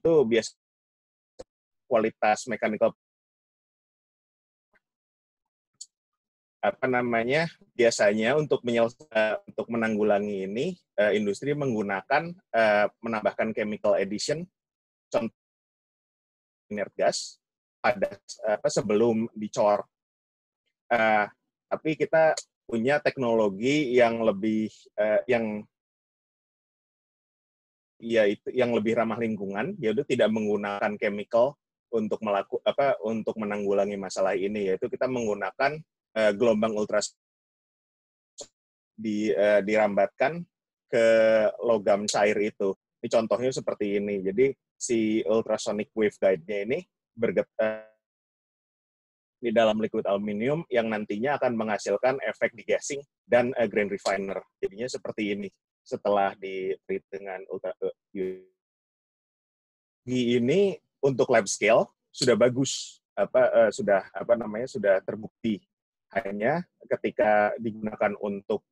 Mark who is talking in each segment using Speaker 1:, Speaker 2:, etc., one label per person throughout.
Speaker 1: itu biasa kualitas mechanical biasanya untuk menanggulangi ini industri menggunakan menambahkan chemical addition, contoh inert gas pada sebelum dicor. Tapi kita punya teknologi yang lebih yang lebih ramah lingkungan, yaitu tidak menggunakan chemical untuk menanggulangi masalah ini, yaitu kita menggunakan gelombang ultrasonik dirambatkan ke logam cair itu. Ini contohnya seperti ini. Jadi si ultrasonic waveguide-nya ini bergetar di dalam liquid aluminium yang nantinya akan menghasilkan efek degassing dan grain refiner. Jadinya seperti ini setelah di-treat dengan ini untuk lab scale sudah bagus, sudah terbukti. Hanya ketika digunakan untuk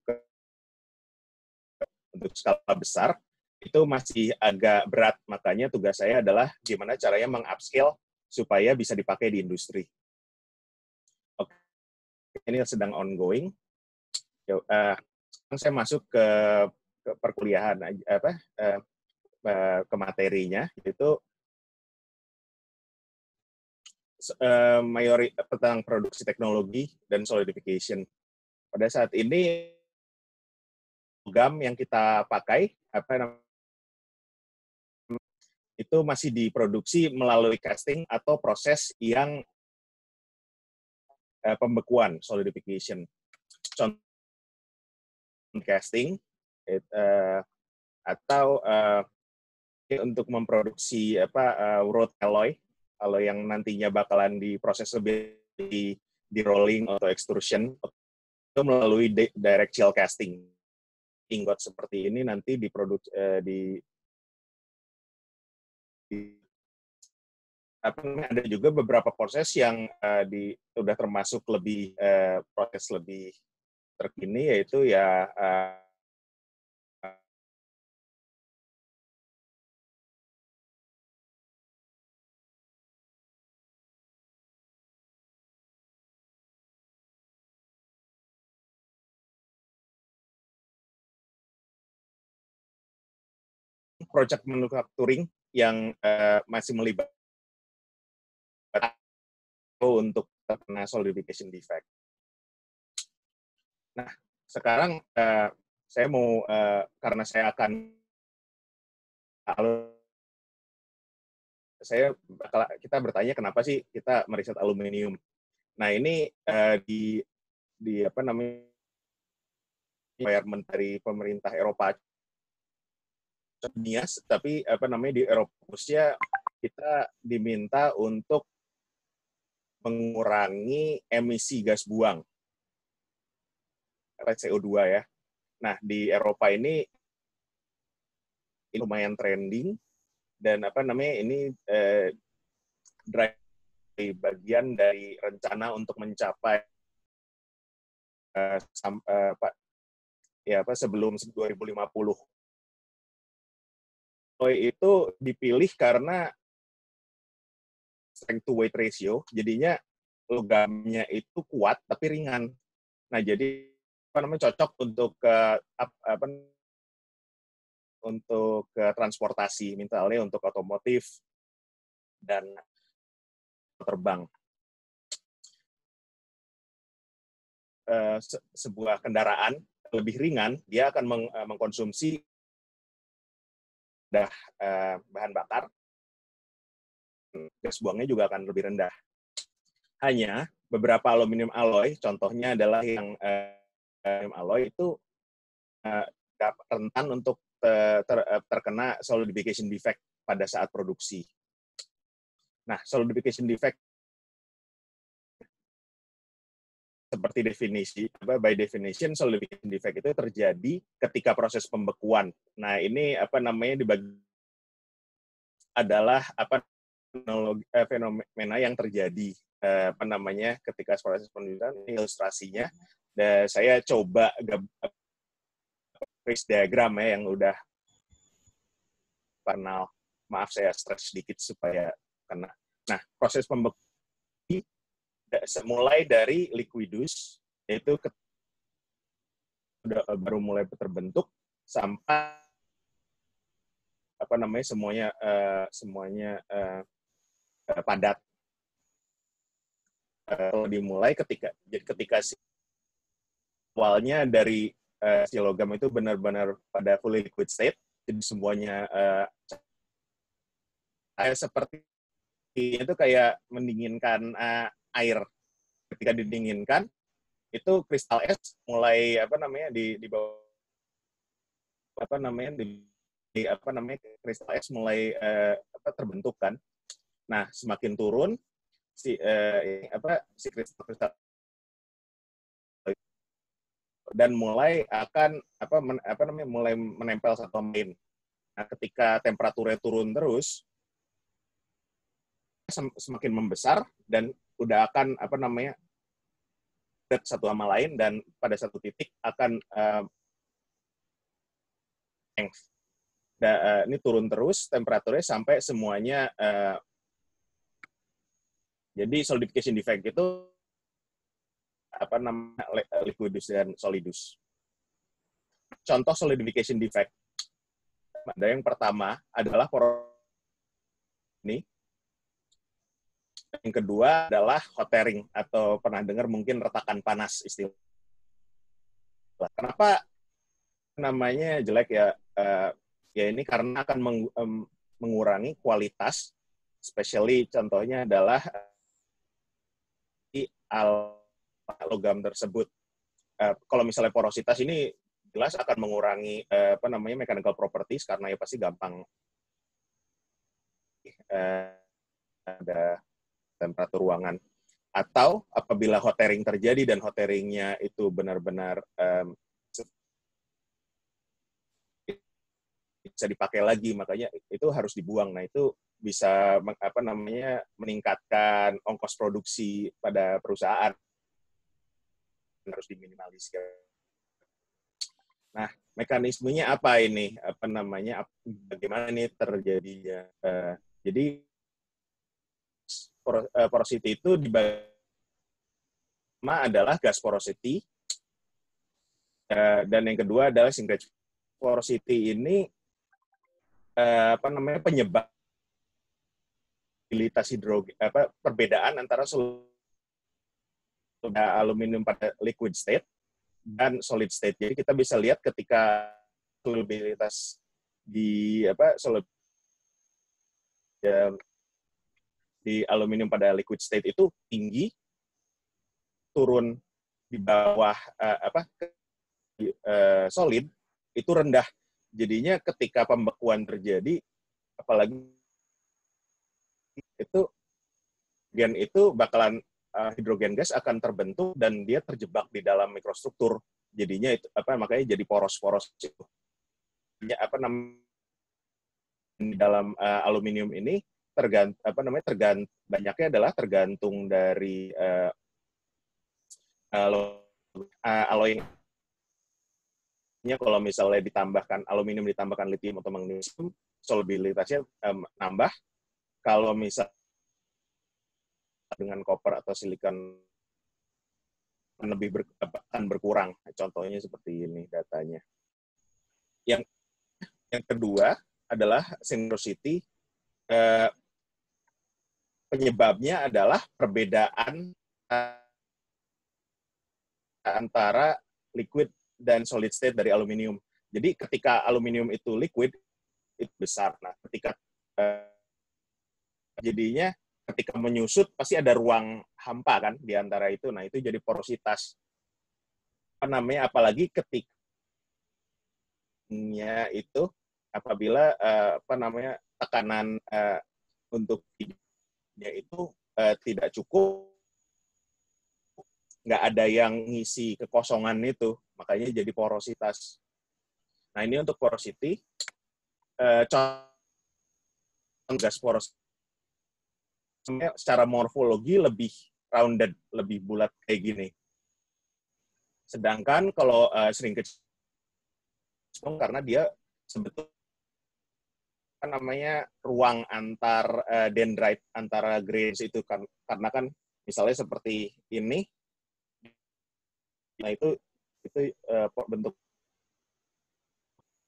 Speaker 1: skala besar itu masih agak berat. Makanya tugas saya adalah gimana caranya meng-upscale supaya bisa dipakai di industri. Oke, ini sedang ongoing. Sekarang saya masuk ke perkuliahan, ke materinya, yaitu tentang produksi teknologi dan solidification. Pada saat ini logam yang kita pakai itu masih diproduksi melalui casting atau proses yang pembekuan, solidification. Contoh casting atau untuk memproduksi wrought alloy yang nantinya bakalan diproses lebih di rolling atau extrusion itu melalui direct chill casting. Ingot seperti ini nanti diproduksi ada juga beberapa proses yang sudah termasuk lebih proses lebih terkini, yaitu project manufacturing yang masih melibatkan untuk terkena solidification defect. Nah, sekarang saya mau karena kita bertanya kenapa sih kita meriset aluminium. Nah, ini di requirement dari pemerintah Eropa dunia, tapi di Eropa khususnya kita diminta untuk mengurangi emisi gas buang CO2 ya. Nah, di Eropa ini lumayan trending dan ini bagian dari rencana untuk mencapai sebelum 2050. Itu dipilih karena strength to weight ratio, jadinya logamnya itu kuat tapi ringan. Nah, jadi cocok untuk untuk transportasi, misalnya untuk otomotif dan terbang. Sebuah kendaraan lebih ringan, dia akan mengkonsumsi bahan bakar, gas buangnya juga akan lebih rendah. Hanya beberapa aluminium alloy, contohnya adalah yang aluminium alloy itu rentan untuk terkena solidification defect pada saat produksi. Nah, solidification defect seperti by definition solidification defect itu terjadi ketika proses pembekuan. Nah, ini dibagi adalah fenomena yang terjadi ketika proses pembekuan. Ini ilustrasinya. Dan saya coba phase diagram yang udah panel. maaf saya stretch sedikit supaya kena. Nah, proses pembekuan mulai dari liquidus, yaitu baru mulai terbentuk, sampai semuanya padat. Kalau dimulai ketika awalnya dari si logam itu benar-benar pada fully liquid state, jadi semuanya seperti itu kayak mendinginkan air. Ketika didinginkan, itu kristal es mulai di bawah kristal es mulai terbentuk kan. Nah, semakin turun si kristal dan mulai akan mulai menempel satu sama lain. Nah, ketika temperaturnya turun terus, semakin membesar dan udah akan satu sama lain, dan pada satu titik akan ini turun terus temperaturnya sampai semuanya jadi solidification defect itu liquidus dan solidus. Contoh solidification defect. Ada yang pertama adalah ini. Yang kedua adalah hot tearing, atau pernah dengar mungkin retakan panas istilah. Kenapa namanya jelek ya? Ya ini karena akan mengurangi kualitas, especially contohnya adalah di logam tersebut. Kalau misalnya porositas ini jelas akan mengurangi mechanical properties, karena ya pasti gampang ada temperatur ruangan. Atau apabila hot tearing terjadi dan hot tearingnya itu benar-benar bisa dipakai lagi, makanya itu harus dibuang. Nah, itu bisa meningkatkan ongkos produksi pada perusahaan, harus diminimalisir. Nah, mekanismenya apa ini? Bagaimana ini terjadinya? Jadi porosity itu dibagi adalah gas porosity, dan yang kedua adalah shrinkage porosity. Ini penyebab perbedaan antara aluminium pada liquid state dan solid state. Jadi kita bisa lihat ketika solubilitas di aluminium pada liquid state itu tinggi, turun di bawah solid itu rendah. Jadinya ketika pembekuan terjadi, apalagi itu bakalan hidrogen gas akan terbentuk dan dia terjebak di dalam mikrostruktur. Jadinya itu makanya jadi poros-poros itu. Di dalam aluminium ini banyaknya adalah tergantung dari alloy. Kalau misalnya aluminium ditambahkan litium atau magnesium, solubilitasnya nambah. Kalau misalnya dengan koper atau silikon akan berkurang. Contohnya seperti ini datanya. Yang kedua adalah synchronicity. Penyebabnya adalah perbedaan antara liquid dan solid state dari aluminium. Jadi ketika aluminium itu liquid, itu besar. Nah, ketika jadinya ketika menyusut pasti ada ruang hampa kan di antara itu. Nah, itu jadi porositas. Apalagi ketiknya itu apabila tekanan untuk hidupnya itu tidak cukup, nggak ada yang ngisi kekosongan itu, makanya jadi porositas. Nah, ini untuk porosity. Gas poros secara morfologi lebih rounded, lebih bulat kayak gini. Sedangkan kalau shrinkage, karena dia sebetulnya apa namanya ruang antar dendrite antara grains itu kan, karena kan misalnya seperti ini, nah itu bentuk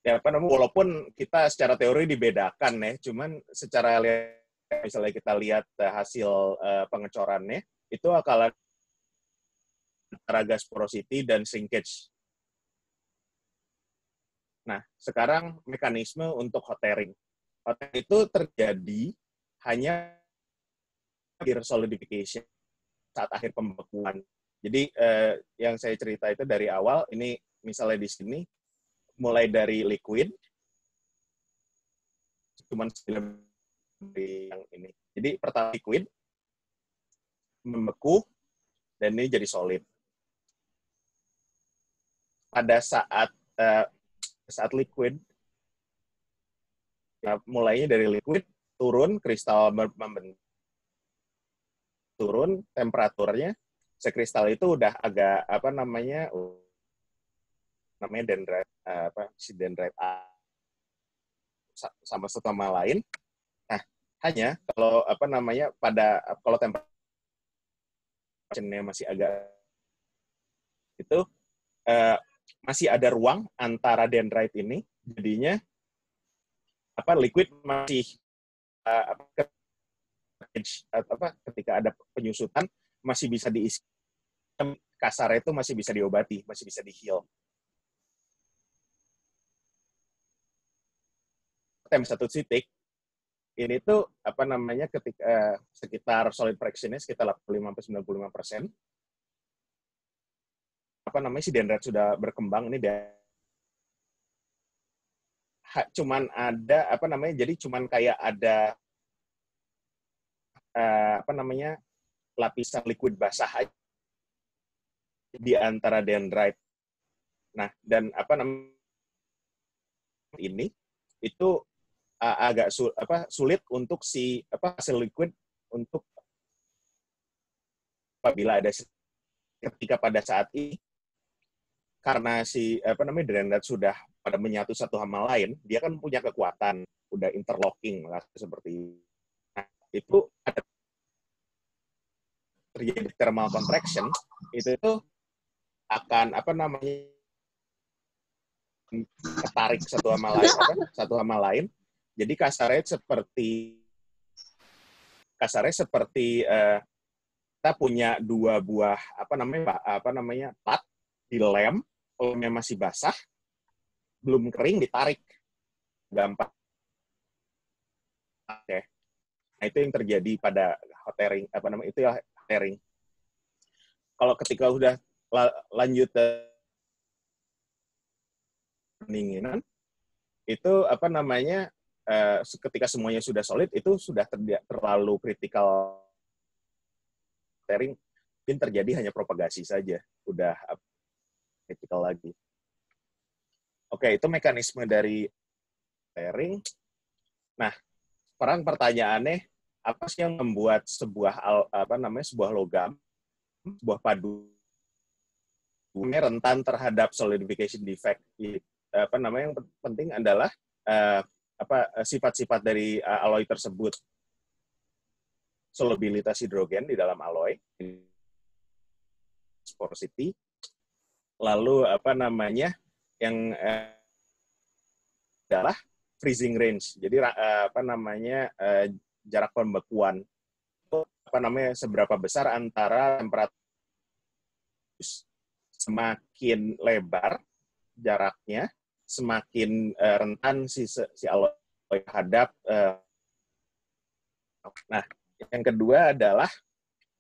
Speaker 1: ya apa namanya, walaupun kita secara teori dibedakan ya, cuman secara misalnya kita lihat hasil pengecorannya itu akalan antara gas porosity dan shrinkage. Nah, sekarang mekanisme untuk hot tearing. Hot tearing itu terjadi hanya di solidification saat akhir pembekuan. Jadi yang saya cerita itu dari awal, ini misalnya di sini mulai dari liquid, cuman di yang ini. Jadi pertama liquid, membeku, dan ini jadi solid. Pada saat liquid, ya, mulainya dari liquid, turun, kristal membentuk, turun, temperaturnya, sekristal itu udah agak, apa namanya dendrite, si dendrite sama satu sama lain. Nah, hanya kalau apa namanya kalau temperaturnya masih agak itu masih ada ruang antara dendrite ini, jadinya liquid masih ketika ada penyusutan masih bisa diisi, kasar itu masih bisa diobati, masih bisa di-heal. Satu titik ini tuh apa namanya ketika sekitar solid fraction-nya sekitar 85-95%, apa namanya si dendrite sudah berkembang ini cuman ada apa namanya, jadi cuman kayak ada apa namanya lapisan liquid basah aja di antara dendrite. Nah, dan apa namanya ini itu agak sulit untuk si hasil liquid untuk apabila ada ketika pada saat ini, karena si apa namanya dendrite sudah pada menyatu satu sama lain, dia kan punya kekuatan, udah interlocking seperti nah, itu ada terjadi thermal contraction, itu akan apa namanya ketarik satu sama lain. Jadi kasarnya seperti kita punya dua buah apa namanya plat di lemnya masih basah, belum kering, ditarik gampang. Oke. Nah, itu yang terjadi pada hot tearing, itu ya hot tearing. Kalau ketika udah lanjut pendinginan, itu apa namanya ketika semuanya sudah solid, itu sudah terlalu kritikal tearing, mungkin terjadi hanya propagasi saja, udah kritikal lagi. Oke, itu mekanisme dari tearing. Nah, sekarang pertanyaannya, apa sih yang membuat sebuah logam, sebuah padu rentan terhadap solidification defect? Apa namanya yang penting adalah sifat-sifat dari alloy tersebut. Solubilitas hidrogen di dalam alloy, porosity, lalu apa namanya yang adalah freezing range. Jadi apa namanya jarak pembekuan itu apa namanya seberapa besar antara temperatur, semakin lebar jaraknya, semakin rentan si alloy terhadap nah, yang kedua adalah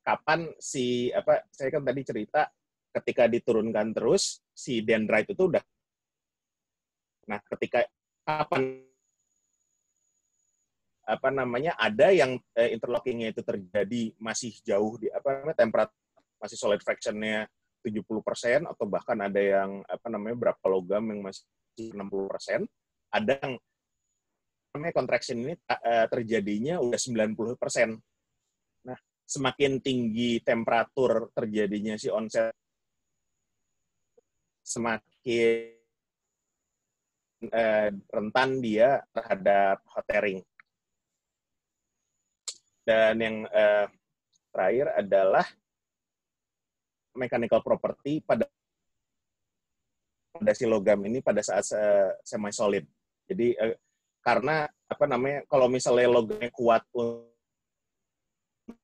Speaker 1: kapan saya kan tadi cerita ketika diturunkan terus si dendrite itu udah, nah ketika kapan apa namanya ada yang interlockingnya itu terjadi masih jauh di temperatur masih solid fraction-nya 70% atau bahkan ada yang berapa logam yang masih 60%, ada yang contraction ini terjadinya udah 90%. Nah, semakin tinggi temperatur terjadinya si onset, semakin rentan dia terhadap hot tearing. Dan yang terakhir adalah mechanical property pada si logam ini pada saat semi solid. Jadi karena kalau misalnya logamnya kuat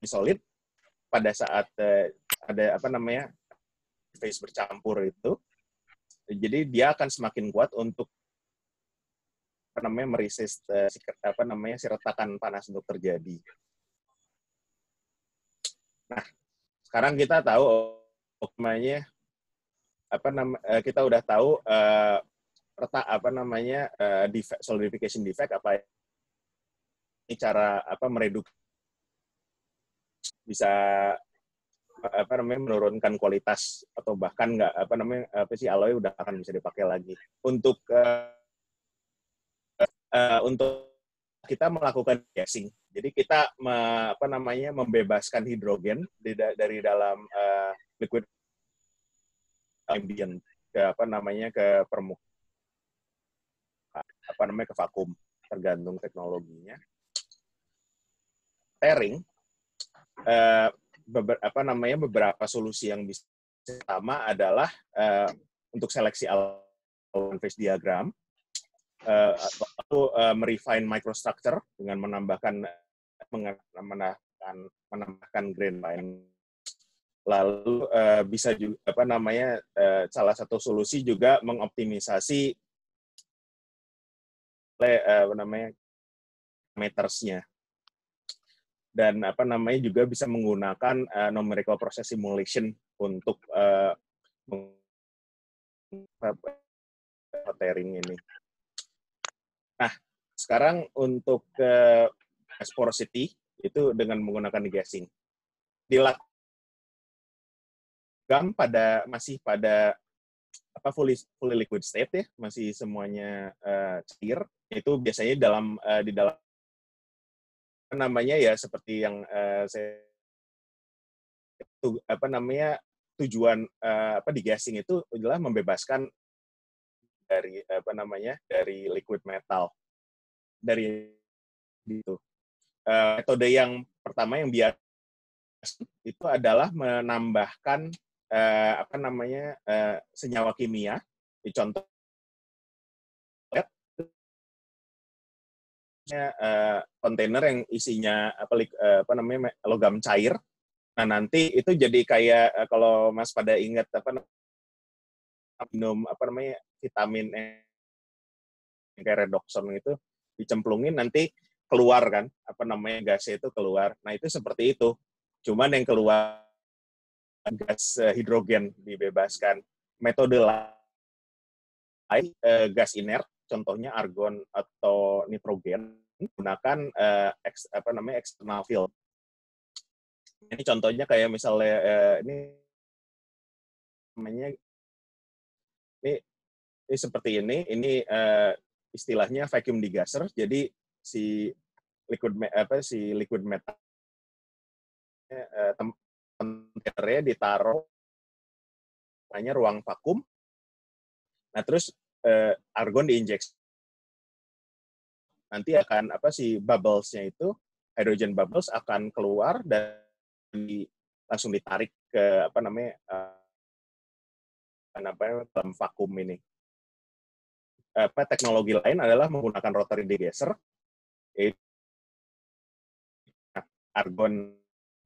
Speaker 1: solid pada saat ada phase bercampur itu, jadi dia akan semakin kuat untuk meresist si retakan panas untuk terjadi. Nah, sekarang kita tahu kita udah tahu defect, solidification defect apa ini cara mereduksi bisa menurunkan kualitas atau bahkan nggak alloy udah akan bisa dipakai lagi. Untuk kita melakukan gassing. Jadi kita membebaskan hidrogen dari dalam liquid ambient ke permukaan, ke vakum, tergantung teknologinya. Tearing beberapa solusi yang bisa pertama adalah untuk seleksi aluan phase diagram, merefine microstructure dengan menambahkan grain line. Lalu bisa juga salah satu solusi juga mengoptimisasi metersnya. Dan juga bisa menggunakan numerical process simulation untuk tearing ini. Nah, sekarang untuk gas porosity itu dengan menggunakan degassing. Dilakukan masih pada fully liquid state ya, masih semuanya cair. Itu biasanya di dalam seperti yang saya tujuan degassing itu adalah membebaskan dari dari liquid metal dari itu. Metode yang pertama yang biasa itu adalah menambahkan senyawa kimia di contoh kontainer yang isinya logam cair. Nah, nanti itu jadi kayak kalau Mas pada ingat minum vitamin yang kayak redoxon itu dicemplungin nanti keluar kan gasnya itu keluar. Nah, itu seperti itu. Cuman yang keluar gas hidrogen dibebaskan. Metode lain gas inert, contohnya argon atau nitrogen, menggunakan external field. Ini contohnya kayak misalnya ini seperti ini istilahnya vacuum degasser. Jadi si liquid metal kontainernya ditaruh ruang vakum. Nah, terus argon diinjeksi. Nanti akan si bubbles-nya itu hydrogen bubbles akan keluar dan langsung ditarik ke dalam vakum ini. Teknologi lain adalah menggunakan rotary degasser, yaitu argon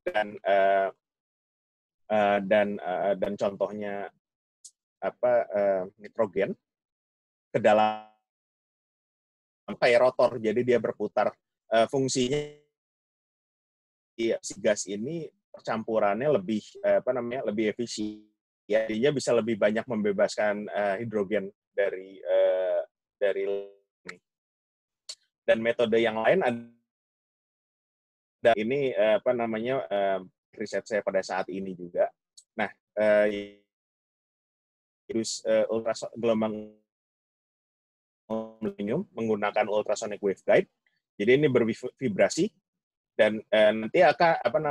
Speaker 1: dan contohnya nitrogen ke dalam kayak rotor, jadi dia berputar. Fungsinya si gas ini percampurannya lebih lebih efisien. Jadinya bisa lebih banyak membebaskan hidrogen dari ini. Dan metode yang lain ada ini riset saya pada saat ini juga. Nah, gelombang aluminium menggunakan ultrasonic waveguide. Jadi ini bervibrasi dan nanti akan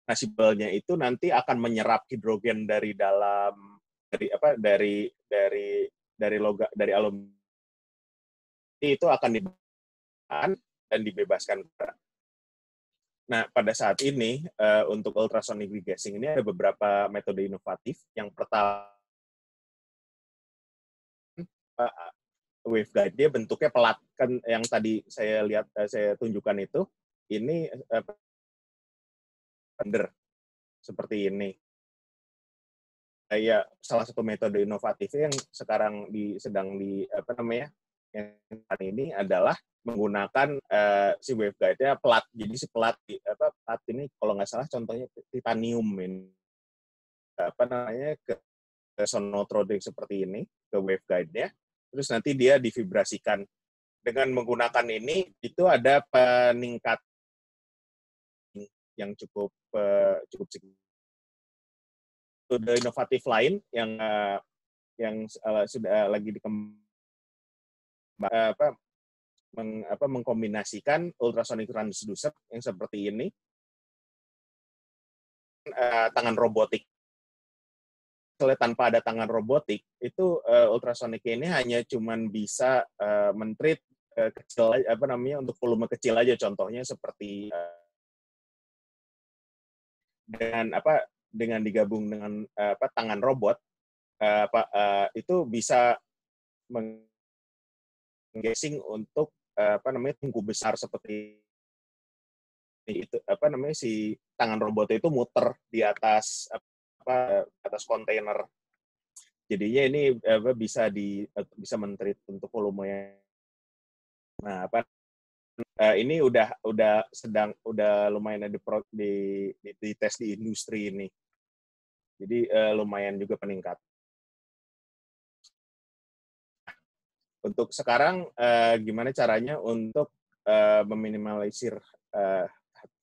Speaker 1: nasibelnya itu nanti akan menyerap hidrogen dari dalam dari alumni itu akan dibebaskan dan dibebaskan. Nah, pada saat ini untuk ultrasonic degassing ini ada beberapa metode inovatif. Yang pertama, waveguide dia bentuknya pelat, kan yang tadi saya tunjukkan itu, ini bender seperti ini. Ya, salah satu metode inovatif yang sekarang sedang yang ini adalah menggunakan si waveguide-nya pelat. Jadi si pelat ini kalau nggak salah contohnya titanium ini ke sonotroding seperti ini ke waveguide-nya. Terus nanti dia divibrasikan. Dengan menggunakan ini itu ada peningkat yang cukup signifikan. Metode inovatif lain yang sudah lagi mengkombinasikan ultrasonic transducer yang seperti ini tangan robotik. Tanpa ada tangan robotik itu ultrasonic ini hanya cuman bisa men-treat kecil untuk volume kecil aja, contohnya seperti dengan digabung dengan tangan robot itu bisa menggassing untuk tungku besar seperti itu, si tangan robot itu muter di atas kontainer. Jadinya ini bisa men-treat untuk volumenya. Nah, ini udah lumayan di tes di industri ini. Jadi lumayan juga peningkat. Untuk sekarang gimana caranya untuk meminimalisir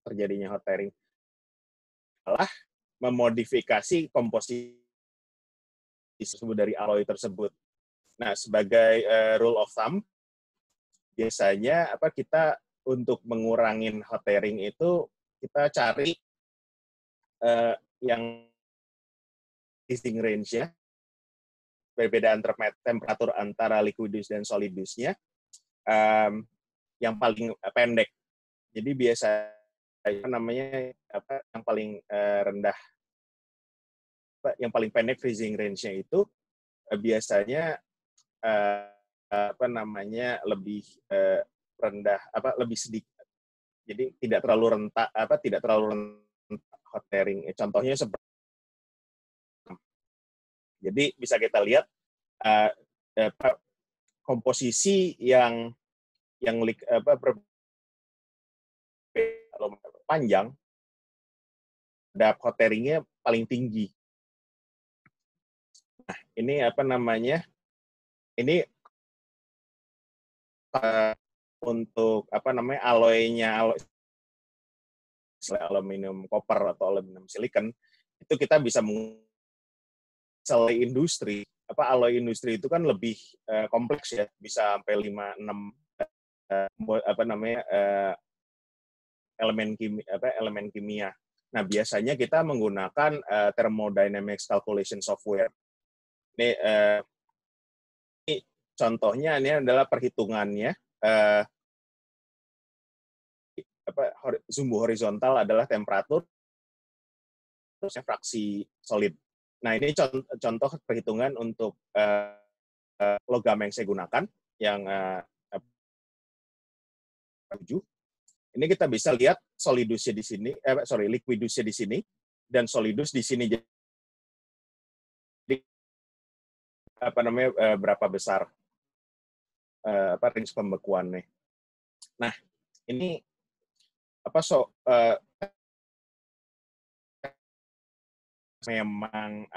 Speaker 1: terjadinya hot tearing? Adalah memodifikasi komposisi dari alloy tersebut. Nah, sebagai rule of thumb, biasanya kita untuk mengurangi hot tearing itu kita cari yang freezing range-nya, perbedaan temperatur antara liquidus dan solidusnya yang paling pendek. Jadi biasa yang paling rendah, yang paling pendek freezing range-nya itu biasanya lebih rendah, lebih sedikit. Jadi tidak terlalu rentak hot tearing. Contohnya seperti, jadi bisa kita lihat komposisi yang panjang, hot tearing-nya paling tinggi. Nah, ini ini untuk alloy-nya, aluminium koper atau aluminium silikon, itu kita bisa alloy industri. Alloy industri itu kan lebih kompleks ya, bisa sampai 5-6 elemen kimia. Nah, biasanya kita menggunakan thermodynamics calculation software. Ini contohnya ini adalah perhitungannya. Sumbu horizontal adalah temperatur, terusnya fraksi solid. Nah, ini contoh perhitungan untuk logam yang saya gunakan, yang 7. Ini kita bisa lihat solidusnya di sini, liquidusnya di sini, dan solidus di sini. Jadi berapa besar range pembekuannya. Nah, ini memang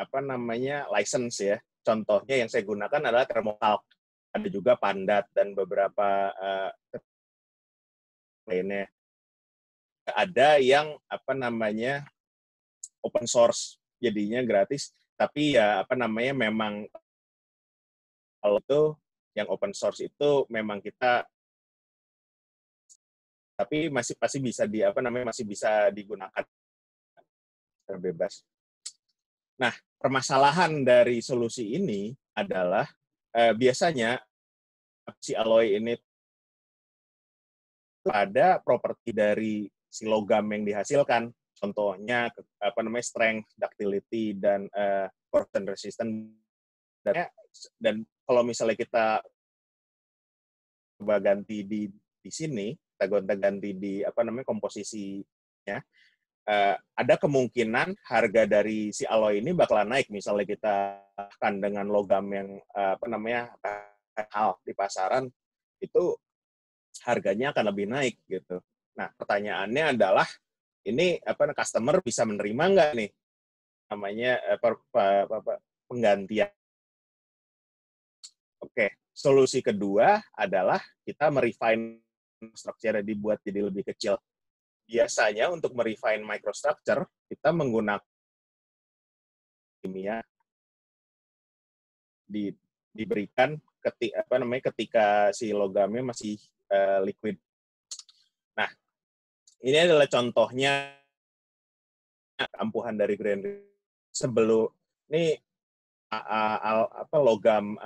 Speaker 1: license ya. Contohnya yang saya gunakan adalah Thermotalk. Ada juga Pandat dan beberapa lainnya. Ada yang open source, jadinya gratis, tapi ya memang kalau itu yang open source itu memang kita, tapi pasti bisa masih bisa digunakan terbebas. Nah, permasalahan dari solusi ini adalah biasanya si alloy ini ada properti dari si logam yang dihasilkan, contohnya strength, ductility, dan corrosion resistance. Dan kalau misalnya kita coba ganti di sini, kita ganti di komposisinya, ada kemungkinan harga dari si alloy ini bakalan naik. Misalnya kita akan dengan logam yang di pasaran, itu harganya akan lebih naik gitu. Nah, pertanyaannya adalah ini customer bisa menerima nggak nih namanya penggantian. Oke, solusi kedua adalah kita merefine structure dibuat jadi lebih kecil. Biasanya untuk merefine microstructure kita menggunakan kimia diberikan ketika si logamnya masih liquid. Nah, ini adalah contohnya kampuhan dari grain sebelum ini logam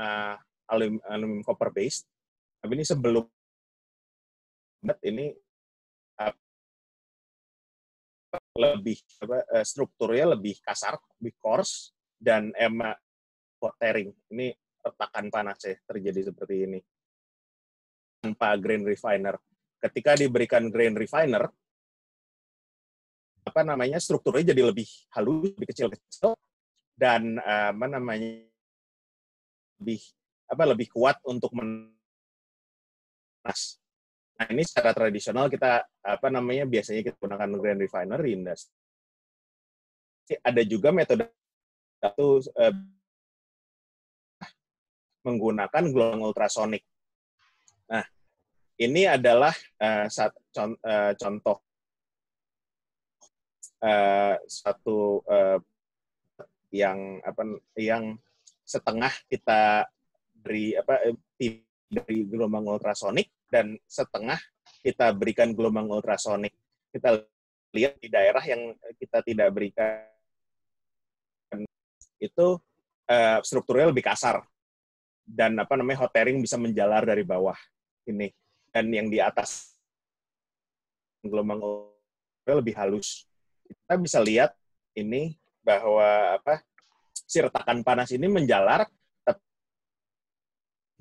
Speaker 1: aluminium copper based. Tapi ini sebelum ini lebih strukturnya lebih kasar, lebih coarse, dan tearing. Ini retakan panas ya terjadi seperti ini tanpa grain refiner. Ketika diberikan grain refiner, strukturnya jadi lebih halus, lebih kecil-kecil, dan lebih kuat untuk menas. Nah, ini secara tradisional kita biasanya kita gunakan grain refiner di industri. Ada juga metode satu menggunakan gelombang ultrasonik. Nah, ini adalah contoh satu yang setengah kita dari gelombang ultrasonik dan setengah kita berikan gelombang ultrasonik. Kita lihat di daerah yang kita tidak berikan itu strukturnya lebih kasar dan hot tearing bisa menjalar dari bawah ini, dan yang di atas gelombang ultrasonik lebih halus. Kita bisa lihat ini bahwa si retakan panas ini menjalar.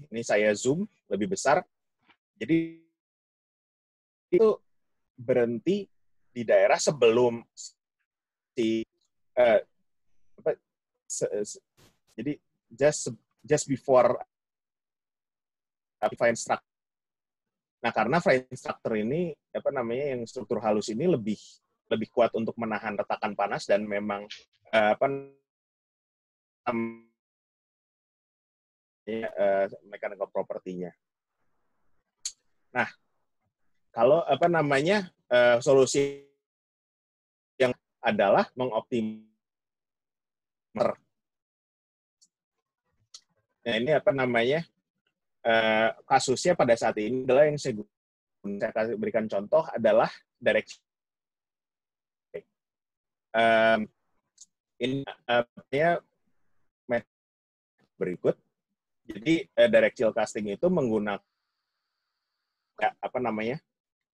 Speaker 1: Ini saya zoom lebih besar. Jadi itu berhenti di daerah sebelum jadi just before fine structure. Nah, karena fine structure ini yang struktur halus ini lebih kuat untuk menahan retakan panas dan memang mechanical property-nya. Nah, kalau solusi yang adalah mengoptimalkan. Nah, ini kasusnya pada saat ini adalah yang saya berikan contoh adalah direct. Ini berikut. Jadi direct chill casting itu menggunakan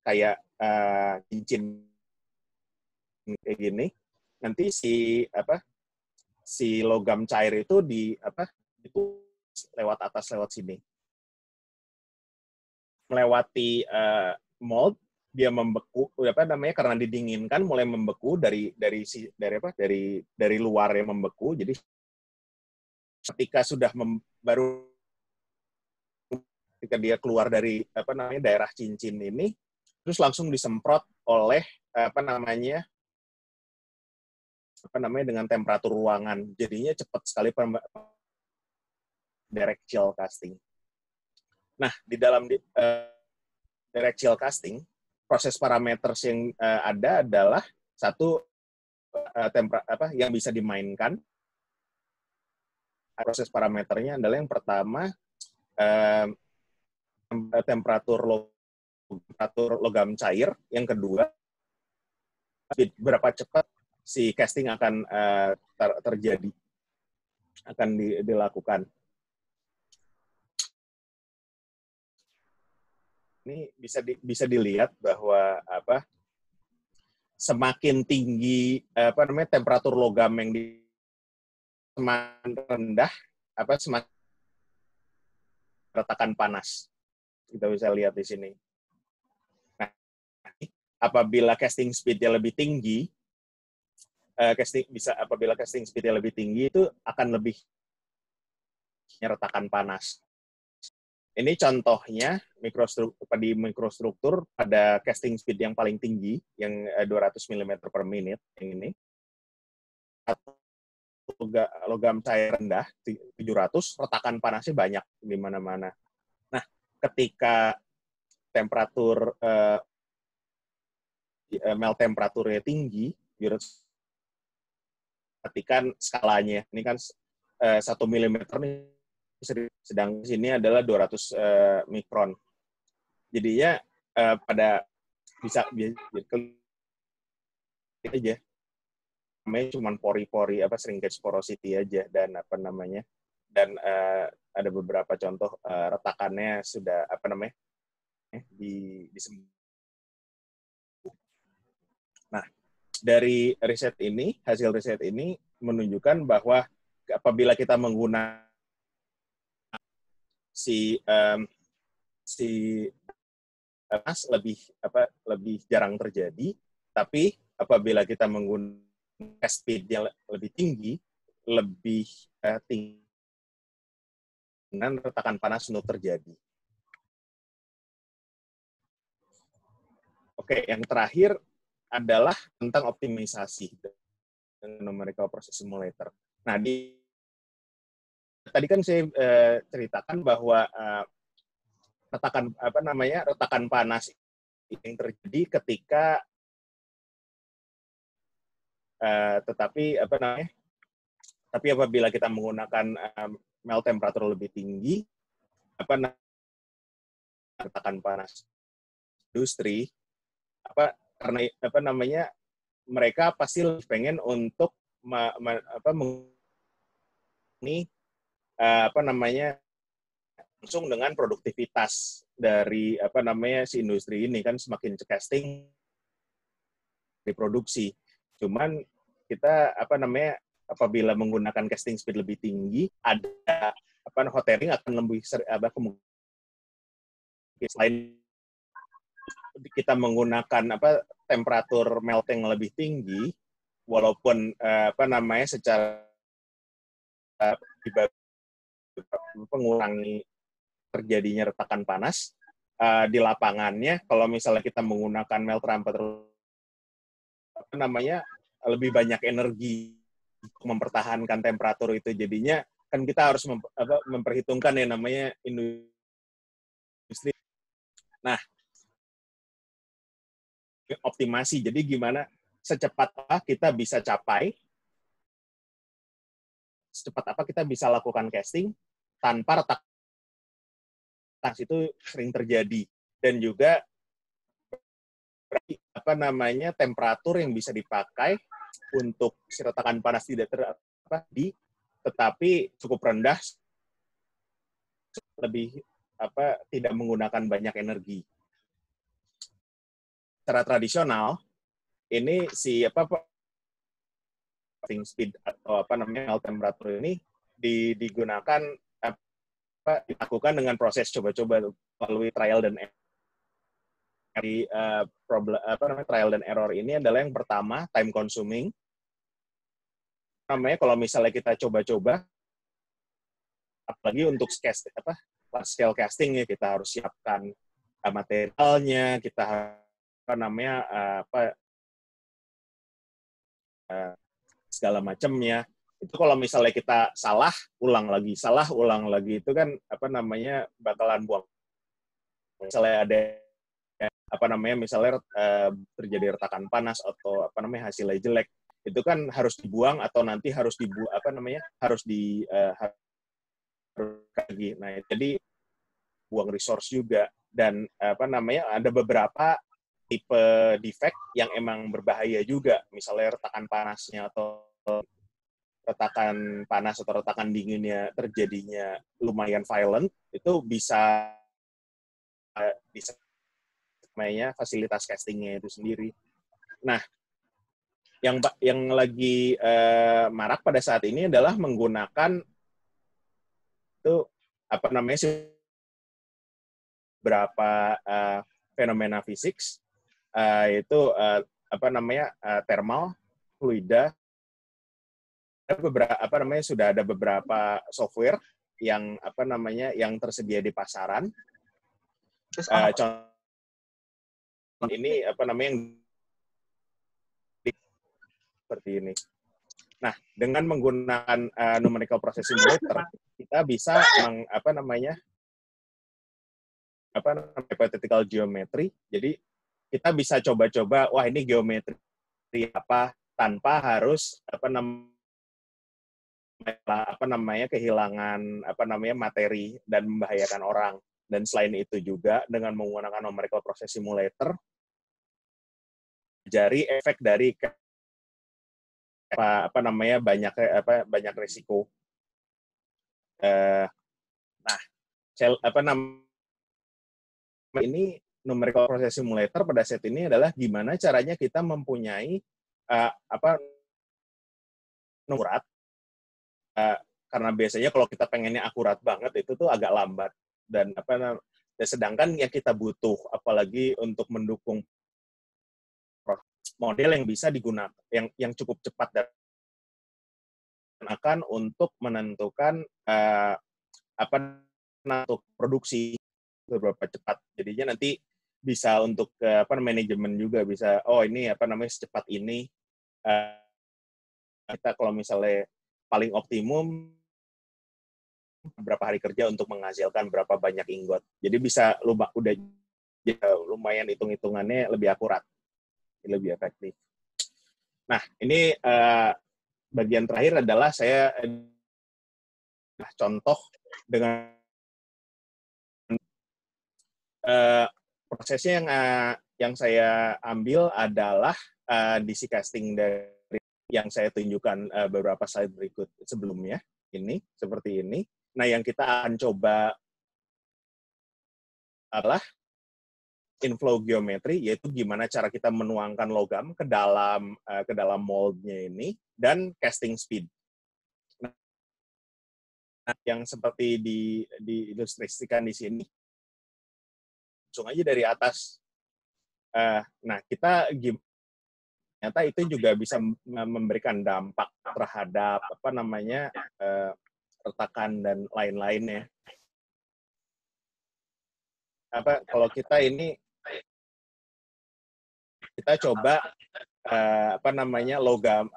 Speaker 1: kayak cincin kayak gini. Nanti si logam cair itu itu lewat atas, lewat sini, melewati mold, dia membeku karena didinginkan mulai membeku dari luar yang membeku. Jadi ketika sudah ketika dia keluar dari daerah cincin ini, terus langsung disemprot oleh dengan temperatur ruangan, jadinya cepat sekali direct chill casting. Nah, di dalam direct chill casting, proses parameter yang ada adalah satu yang bisa dimainkan. Proses parameternya adalah yang pertama temperatur logam cair, yang kedua berapa cepat si casting akan terjadi. akan dilakukan. Ini bisa dilihat bahwa semakin tinggi temperatur logam yang semakin rendah semakin retakan panas. Kita bisa lihat di sini. Nah, apabila casting speed-nya lebih tinggi, apabila casting speed-nya lebih tinggi itu akan lebih retakan panas. Ini contohnya di mikrostruktur pada casting speed yang paling tinggi, yang 200 mm per menit, yang ini. Logam cair rendah, 700, retakan panasnya banyak di mana-mana. Nah, ketika temperatur melt temperaturnya tinggi, perhatikan skalanya. Ini kan 1 mm nih, sedang di sini adalah 200 mikron. Jadinya pada bisa aja namanya cuma pori-pori shrinkage porosity aja, dan dan ada beberapa contoh retakannya sudah disembuh. Nah, dari hasil riset ini menunjukkan bahwa apabila kita menggunakan lebih jarang terjadi, tapi apabila kita menggunakan speed yang lebih tinggi dengan retakan panas untuk terjadi. Oke, yang terakhir adalah tentang optimisasi dengan numerical process simulator. Nah, tadi kan saya ceritakan bahwa retakan panas yang terjadi ketika tapi apabila kita menggunakan melt temperatur lebih tinggi, retakan panas industri, karena mereka pasti pengen untuk langsung dengan produktivitas dari si industri ini kan semakin casting diproduksi. Cuman kita apabila menggunakan casting speed lebih tinggi, ada hoteling akan lebih selain kita menggunakan temperatur melting lebih tinggi, walaupun secara mengurangi terjadinya retakan panas di lapangannya, kalau misalnya kita menggunakan melt temperatur lebih banyak energi untuk mempertahankan temperatur itu, jadinya kan kita harus memperhitungkan yang namanya industri. Nah, optimasi. Jadi gimana secepat apa kita bisa lakukan casting tanpa retakan itu sering terjadi, dan juga temperatur yang bisa dipakai untuk retakan panas tetapi cukup rendah, lebih tidak menggunakan banyak energi. Secara tradisional ini casting speed atau melt temperatur ini digunakan dilakukan dengan proses coba-coba melalui trial dan trial dan error. Ini adalah yang pertama, time consuming. Kalau misalnya kita coba-coba, apalagi untuk scale casting ya, kita harus siapkan materialnya, kita segala macamnya. Itu kalau misalnya kita salah ulang lagi itu kan bakalan buang. Misalnya ada misalnya terjadi retakan panas atau hasilnya jelek, itu kan harus dibuang atau nanti harus lagi. Nah, jadi buang resource juga, dan ada beberapa tipe defect yang emang berbahaya juga, misalnya retakan panasnya atau retakan panas atau retakan dinginnya terjadinya lumayan violent, itu bisa namanya fasilitas castingnya itu sendiri. Nah, yang lagi marak pada saat ini adalah menggunakan itu apa namanya sih beberapa fenomena fisik itu apa namanya thermal, fluida, beberapa apa namanya sudah ada beberapa software yang apa namanya yang tersedia di pasaran. Contoh ini apa namanya yang seperti ini. Nah, dengan menggunakan numerical process simulator, kita bisa hypothetical geometry. Jadi kita bisa coba-coba, wah ini geometri apa tanpa harus apa namanya kehilangan apa namanya materi dan membahayakan orang. Dan selain itu juga dengan menggunakan numerical process simulator, jari efek dari apa namanya banyak risiko. Nah, apa namanya ini numerical process simulator pada set ini adalah gimana caranya kita mempunyai apa akurat karena biasanya kalau kita pengennya akurat banget itu tuh agak lambat dan apa sedangkan yang kita butuh apalagi untuk mendukung model yang bisa digunakan yang cukup cepat dan akan untuk menentukan apa untuk produksi beberapa cepat. Jadinya nanti bisa untuk apa manajemen juga bisa ini apa namanya secepat ini kita kalau misalnya paling optimum berapa hari kerja untuk menghasilkan berapa banyak ingot. Jadi bisa udah lumayan hitung-hitungannya lebih akurat, lebih efektif. Nah, ini bagian terakhir adalah saya contoh dengan prosesnya yang saya ambil adalah DC casting dari yang saya tunjukkan beberapa slide berikut sebelumnya. Ini, seperti ini. Nah, yang kita akan coba adalah inflow geometry, yaitu gimana cara kita menuangkan logam ke dalam mold-nya ini, dan casting speed. Nah, yang seperti diilustrasikan di sini, langsung aja dari atas. Nah, kita ternyata itu juga bisa memberikan dampak terhadap apa namanya retakan dan lain-lainnya. Kalau kita ini kita coba apa namanya logam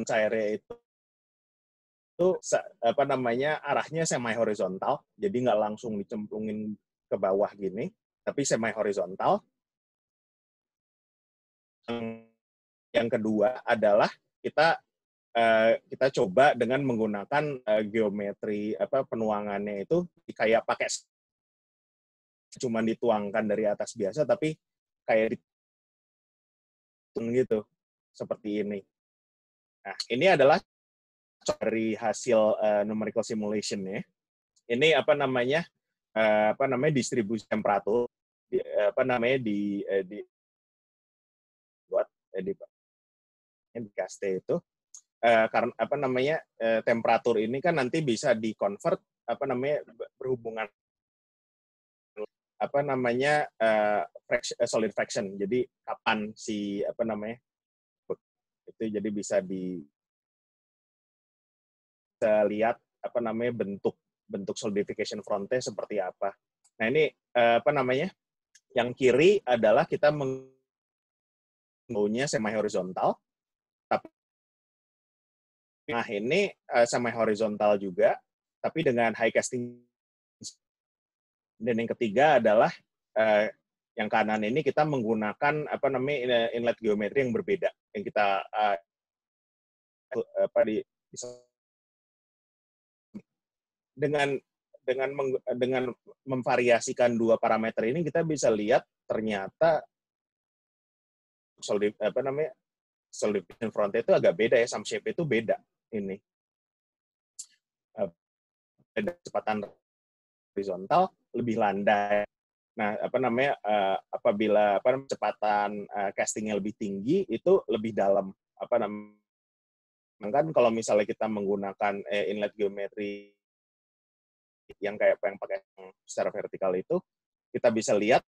Speaker 1: cairnya itu apa namanya arahnya semi horizontal, jadi nggak langsung dicemplungin ke bawah gini, tapi semi horizontal. Yang kedua adalah kita coba dengan menggunakan geometri penuangannya itu kayak pakai cuma dituangkan dari atas biasa tapi kayak gitu seperti ini. Nah, ini adalah dari hasil numerical simulation ya. Ini apa namanya distribusi temperatur di KST itu karena apa namanya temperatur ini kan nanti bisa di-convert berhubungan apa namanya solid fraction. Jadi kapan si apa namanya itu jadi bisa lihat apa namanya bentuk solidification frontnya seperti apa. Nah, ini apa namanya yang kiri adalah kita maunya semi horizontal, tapi nah ini semi horizontal juga, tapi dengan high casting. Dan yang ketiga adalah yang kanan ini kita menggunakan apa namanya inlet geometri yang berbeda yang kita dengan memvariasikan dua parameter ini kita bisa lihat ternyata solidification frontnya itu agak beda ya, some shape itu beda ini. kecepatan horizontal lebih landai. Nah, apabila kecepatan castingnya lebih tinggi, itu lebih dalam. Kan kalau misalnya kita menggunakan inlet geometri yang kayak yang pakai secara vertikal itu, kita bisa lihat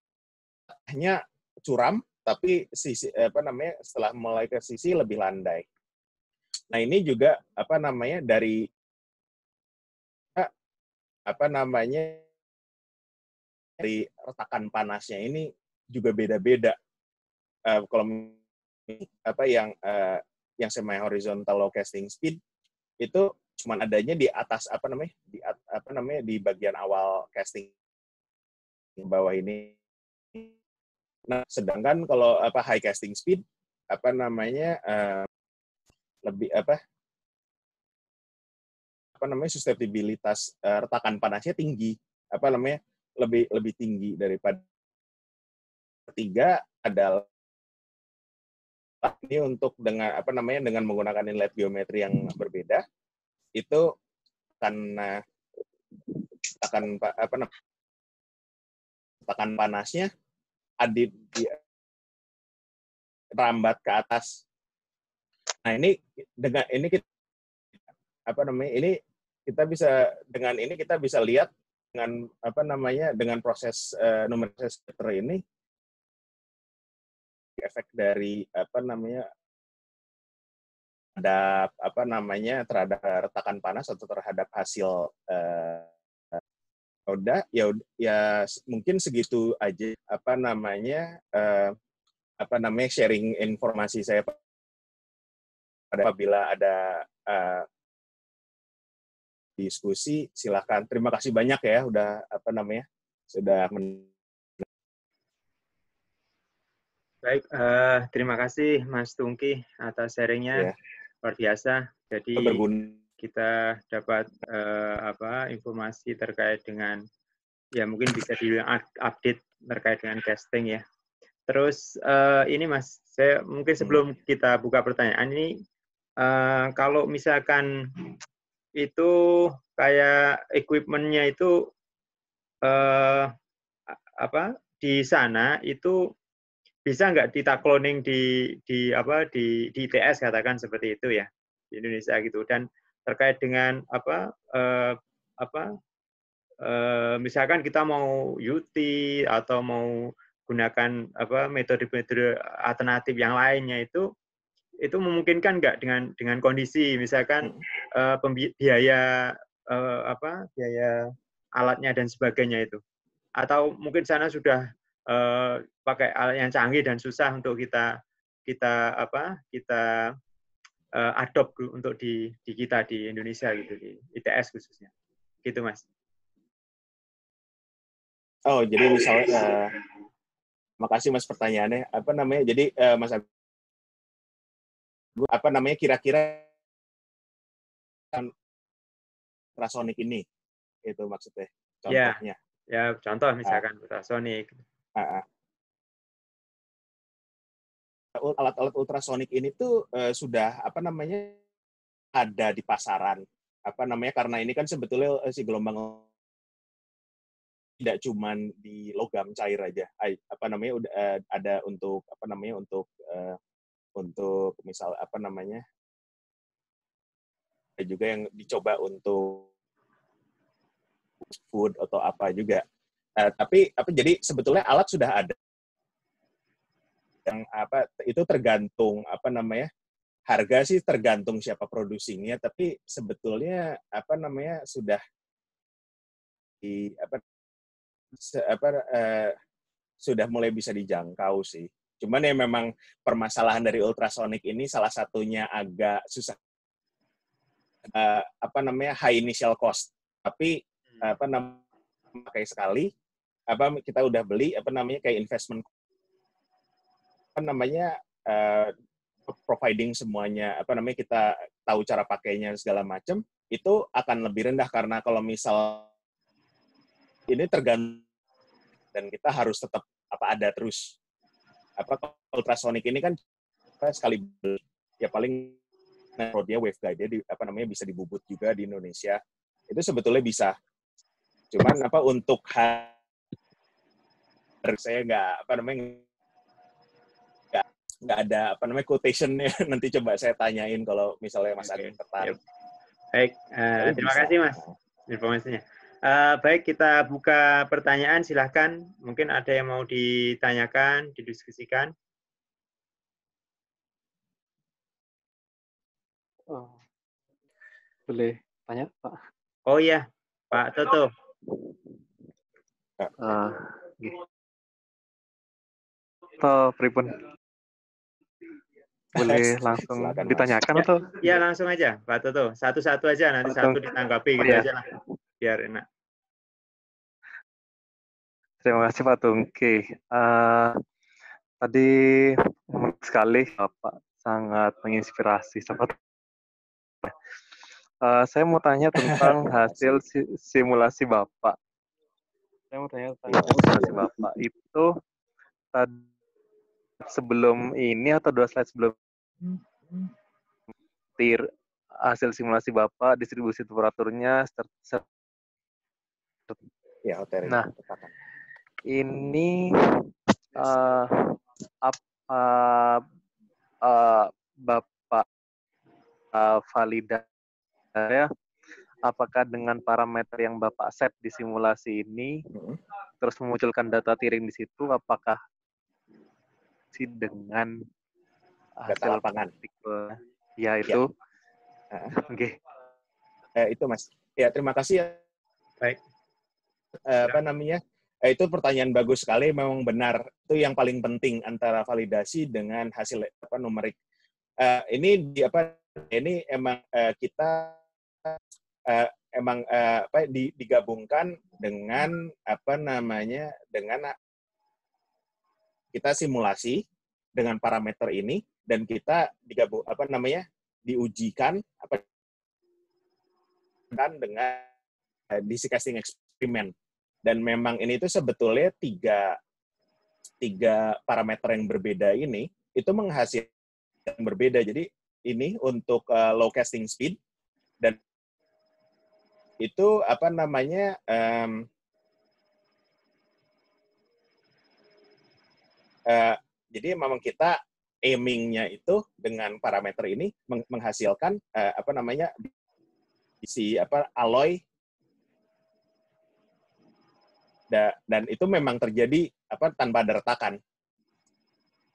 Speaker 1: hanya curam, tapi setelah mulai ke sisi lebih landai. Nah, ini juga dari dari retakan panasnya ini juga beda-beda. Kalau yang semi horizontal low casting speed itu cuma adanya di atas di bagian awal casting bawah ini. Nah, sedangkan kalau high casting speed lebih susceptibilitas retakan panasnya tinggi, lebih tinggi daripada. Ketiga adalah ini untuk dengan menggunakan inlet geometri yang berbeda, itu akan tekan panasnya rambat ke atas. Nah, ini kita bisa lihat dengan proses numerator ini efek dari terhadap retakan panas atau terhadap hasil ya mungkin segitu aja sharing informasi saya. Apabila ada diskusi, silakan. Terima kasih banyak ya sudah
Speaker 2: Baik, terima kasih Mas Tungki atas sharingnya, luar biasa. Jadi kita dapat informasi terkait dengan ya mungkin bisa di-update terkait dengan casting ya. Terus ini Mas, saya mungkin sebelum kita buka pertanyaan ini, kalau misalkan itu kayak equipment-nya itu di sana itu bisa nggak cloning di ITS katakan seperti itu ya di Indonesia gitu, dan terkait dengan misalkan kita mau UT atau mau gunakan metode-metode alternatif yang lainnya itu memungkinkan nggak dengan kondisi misalkan biaya biaya alatnya dan sebagainya itu, atau mungkin sana sudah pakai alat yang canggih dan susah untuk kita adopt untuk di kita di Indonesia gitu, di ITS khususnya gitu Mas.
Speaker 1: Oh, jadi misalnya makasih Mas pertanyaannya. Jadi Mas kira-kira ultrasonic ini itu maksudnya contohnya.
Speaker 2: Ya contoh misalkan ultrasonic.
Speaker 1: Alat-alat ultrasonic ini tuh sudah ada di pasaran. Karena ini kan sebetulnya si gelombang tidak cuma di logam cair aja. Udah ada untuk untuk misal juga yang dicoba untuk food atau apa juga. Tapi jadi sebetulnya alat sudah ada. Yang itu tergantung harga sih tergantung siapa produksinya, tapi sebetulnya sudah sudah mulai bisa dijangkau sih. Cuman ya memang permasalahan dari ultrasonic ini salah satunya agak susah high initial cost. Tapi pakai sekali kita udah beli kayak investment providing semuanya kita tahu cara pakainya segala macam, itu akan lebih rendah karena kalau misal ini tergantung dan kita harus tetap ada terus ultrasonic ini kan sekali beli ya paling dia waveguide dia bisa dibubut juga di Indonesia itu sebetulnya bisa. Cuman untuk saya nggak ada quotation-nya. Nanti coba saya tanyain kalau misalnya Mas Agung tertarik.
Speaker 2: Baik, terima kasih Mas informasinya. Baik, kita buka pertanyaan, silahkan. Mungkin ada yang mau ditanyakan, didiskusikan.
Speaker 3: Boleh tanya, Pak?
Speaker 2: Oh iya, Pak Toto.
Speaker 3: Pripun? Boleh langsung ditanyakan atau?
Speaker 2: Ya, langsung aja, Pak Toto. Satu-satu aja, nanti satu ditanggapi gitu aja lah. Biar enak.
Speaker 3: Terima kasih Pak Tungki. Tadi menarik sekali Bapak, sangat menginspirasi. Saya mau tanya tentang hasil simulasi Bapak. Itu tadi sebelum ini atau 2 slide sebelum hasil simulasi Bapak, distribusi temperaturnya, nah, ini Bapak validasi ya, apakah dengan parameter yang Bapak set di simulasi ini, terus memunculkan data tiring di situ, apakah dengan
Speaker 1: data lapangan?
Speaker 3: Ya itu. Oke.
Speaker 1: Itu Mas. Ya, terima kasih ya.
Speaker 2: Baik.
Speaker 1: Itu pertanyaan bagus sekali, memang benar. Itu yang paling penting antara validasi dengan hasil numerik. Ini emang kita digabungkan dengan dengan kita simulasi dengan parameter ini dan kita diujikan dengan DC casting eksperimen. Dan memang ini itu sebetulnya tiga parameter yang berbeda ini itu menghasilkan yang berbeda. Jadi ini untuk low casting speed dan itu jadi memang kita aiming-nya itu dengan parameter ini menghasilkan alloy dan itu memang terjadi tanpa ada retakan.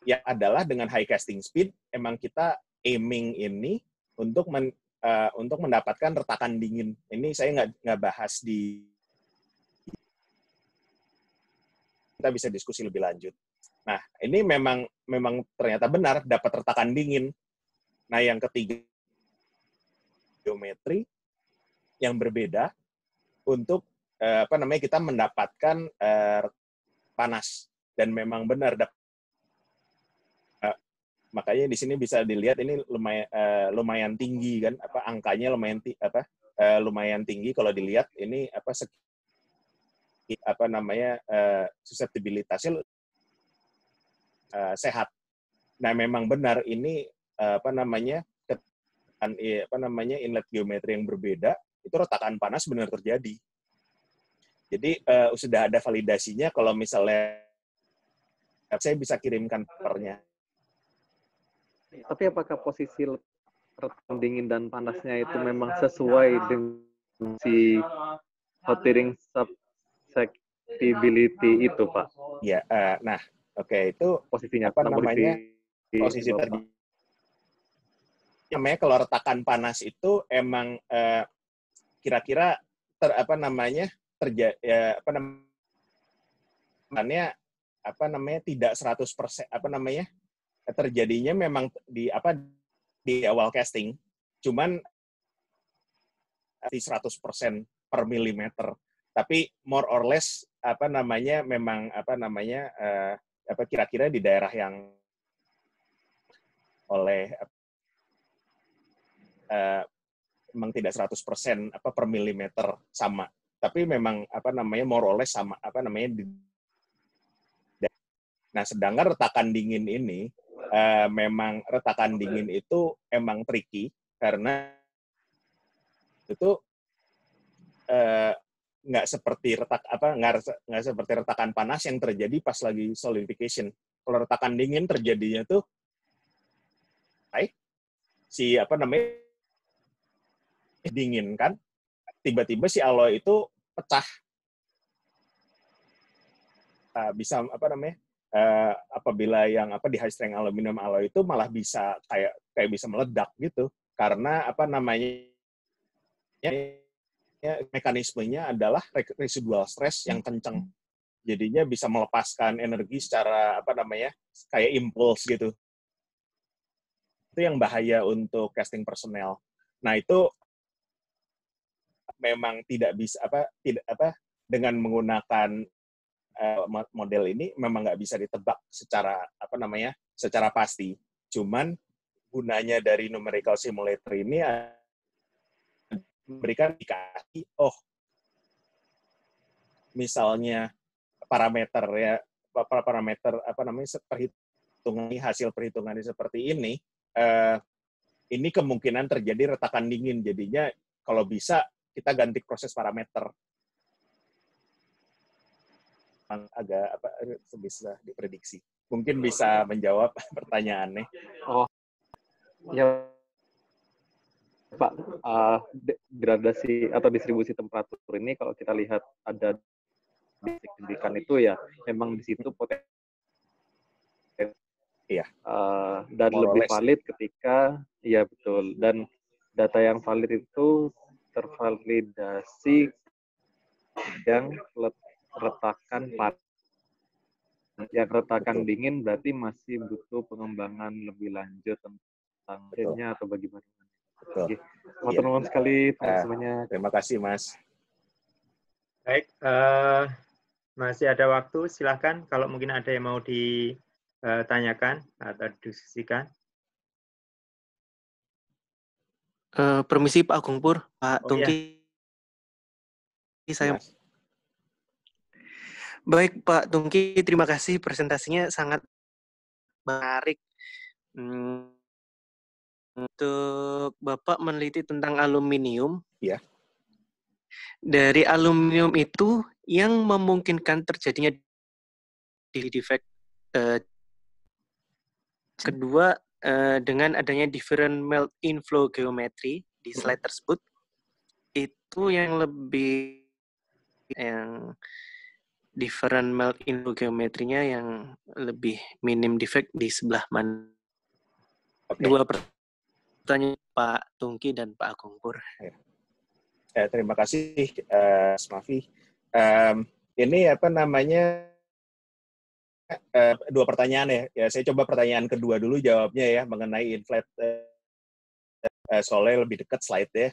Speaker 1: Ya adalah dengan high casting speed emang kita aiming ini untuk mendapatkan retakan dingin. Ini saya nggak bahas kita bisa diskusi lebih lanjut. Nah, ini memang ternyata benar dapat retakan dingin. Nah, yang ketiga geometri yang berbeda untuk kita mendapatkan panas dan memang benar makanya di sini bisa dilihat ini lumayan tinggi kan angkanya lumayan tinggi kalau dilihat ini susceptibilitasnya sehat. Nah, memang benar ini inlet geometri yang berbeda itu retakan panas benar terjadi. Jadi sudah ada validasinya. Kalau misalnya saya bisa kirimkan papernya.
Speaker 3: Tapi apakah posisi retakan dingin dan panasnya itu memang sesuai dengan si hot tiring susceptibility itu, Pak?
Speaker 1: Ya, nah, oke, itu
Speaker 3: posisinya
Speaker 1: posisi terjadi. Namanya kalau retakan panas itu emang kira-kira tidak 100% terjadinya memang di awal casting, cuman di 100% per milimeter. Tapi more or less memang kira-kira di daerah yang oleh memang tidak 100% per milimeter sama. Tapi memang more or less sama Nah, sedangkan retakan dingin ini memang retakan dingin itu emang tricky karena itu nggak seperti seperti retakan panas yang terjadi pas lagi solidification. Kalau retakan dingin terjadinya tuh dingin kan, tiba-tiba si alloy itu pecah. Bisa apabila yang di high strength aluminium alloy itu malah bisa kayak bisa meledak gitu, karena mekanismenya adalah residual stress yang kencang, jadinya bisa melepaskan energi secara kayak impuls gitu. Itu yang bahaya untuk casting personnel. Nah, itu memang tidak bisa dengan menggunakan model ini memang nggak bisa ditebak secara secara pasti. Cuman gunanya dari numerical simulator ini memberikan indikasi, misalnya parameter hasil perhitungannya seperti ini kemungkinan terjadi retakan dingin. Jadinya kalau bisa kita ganti proses parameter. Agak bisa diprediksi. Mungkin bisa menjawab pertanyaannya.
Speaker 3: Oh, ya Pak, gradasi atau distribusi temperatur ini kalau kita lihat ada signifikan itu ya, memang di situ potensi dan lebih valid ketika betul, dan data yang valid itu tervalidasi yang retakan panas. Yang retakan dingin berarti masih butuh pengembangan lebih lanjut tentang mesinnya atau bagaimana.
Speaker 1: Betul.
Speaker 3: Matur nuwun sekali, teman-temannya.
Speaker 1: Terima kasih, Mas.
Speaker 2: Baik, masih ada waktu, silakan kalau mungkin ada yang mau ditanyakan atau diskusikan.
Speaker 4: Permisi Pak Agung Pur, Pak Tungki. Saya. Baik Pak Tungki, terima kasih, presentasinya sangat menarik. Untuk Bapak meneliti tentang aluminium.
Speaker 1: Iya.
Speaker 4: Dari aluminium itu yang memungkinkan terjadinya defect. Kedua, dengan adanya different melt inflow geometry di slide tersebut, itu yang different melt inflow geometrinya yang lebih minim defect di sebelah mana? Okay. Dua pertanyaan Pak Tungki dan Pak Agung Pur.
Speaker 1: Terima kasih, Smafi. Ini dua pertanyaan ya. Saya coba pertanyaan kedua dulu jawabnya ya, mengenai inflate. Soalnya lebih dekat slide-nya.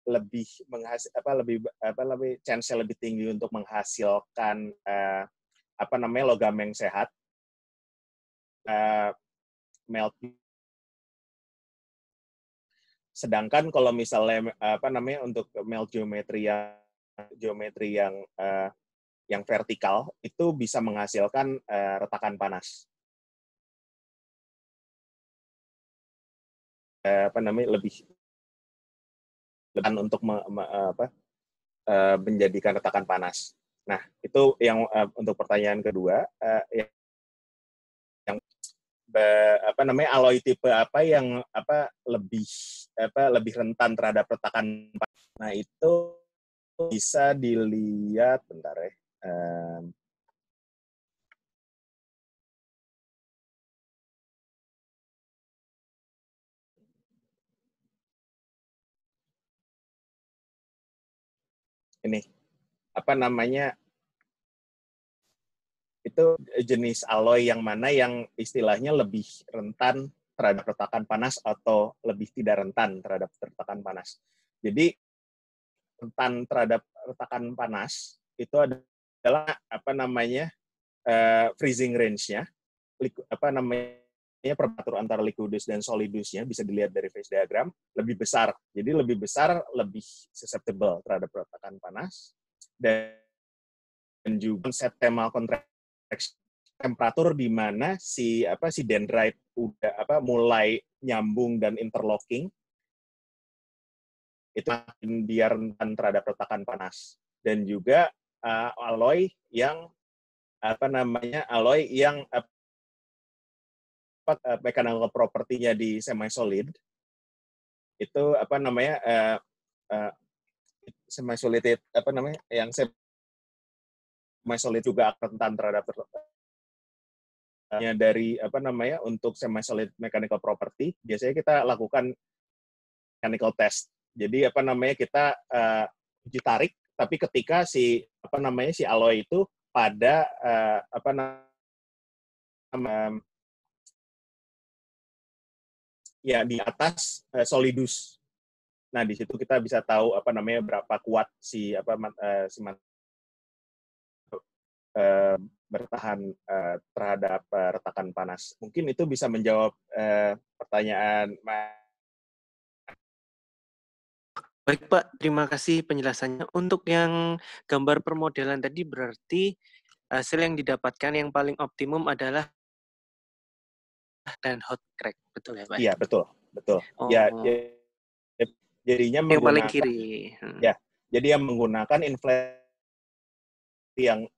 Speaker 1: Lebih chance lebih tinggi untuk menghasilkan logam yang sehat. Melt. Sedangkan kalau misalnya untuk melt geometri yang vertikal itu bisa menghasilkan retakan panas. Lebih untuk menjadikan retakan panas. Nah, itu yang untuk pertanyaan kedua, alloy tipe apa yang lebih rentan terhadap retakan panas. Nah, itu bisa dilihat bentar ya. Ini itu jenis alloy yang mana yang istilahnya lebih rentan terhadap retakan panas atau lebih tidak rentan terhadap retakan panas. Jadi rentan terhadap retakan panas itu adalah freezing range-nya, temperatur antara liquidus dan solidusnya bisa dilihat dari phase diagram lebih besar. Jadi lebih besar lebih susceptible terhadap retakan panas, dan juga set thermal contraction, temperatur di mana si dendrite udah mulai nyambung dan interlocking itu makin dia rentan terhadap retakan panas. Dan juga alloy yang mechanical property-nya di semi-solid itu semi-solid yang semi-solid juga rentan terhadap dari untuk semi-solid mechanical property biasanya kita lakukan mechanical test. Jadi kita uji tarik, tapi ketika si alloy itu pada di atas solidus. Nah, di situ kita bisa tahu berapa kuat si bertahan terhadap retakan panas. Mungkin itu bisa menjawab pertanyaan.
Speaker 4: Baik Pak, terima kasih penjelasannya. Untuk yang gambar permodelan tadi berarti hasil yang didapatkan yang paling optimum adalah dan hot crack, betul ya Pak?
Speaker 1: Iya, betul.
Speaker 4: Oh.
Speaker 1: Ya, jadinya
Speaker 4: yang paling kiri.
Speaker 1: Ya, jadi yang menggunakan inflasi yang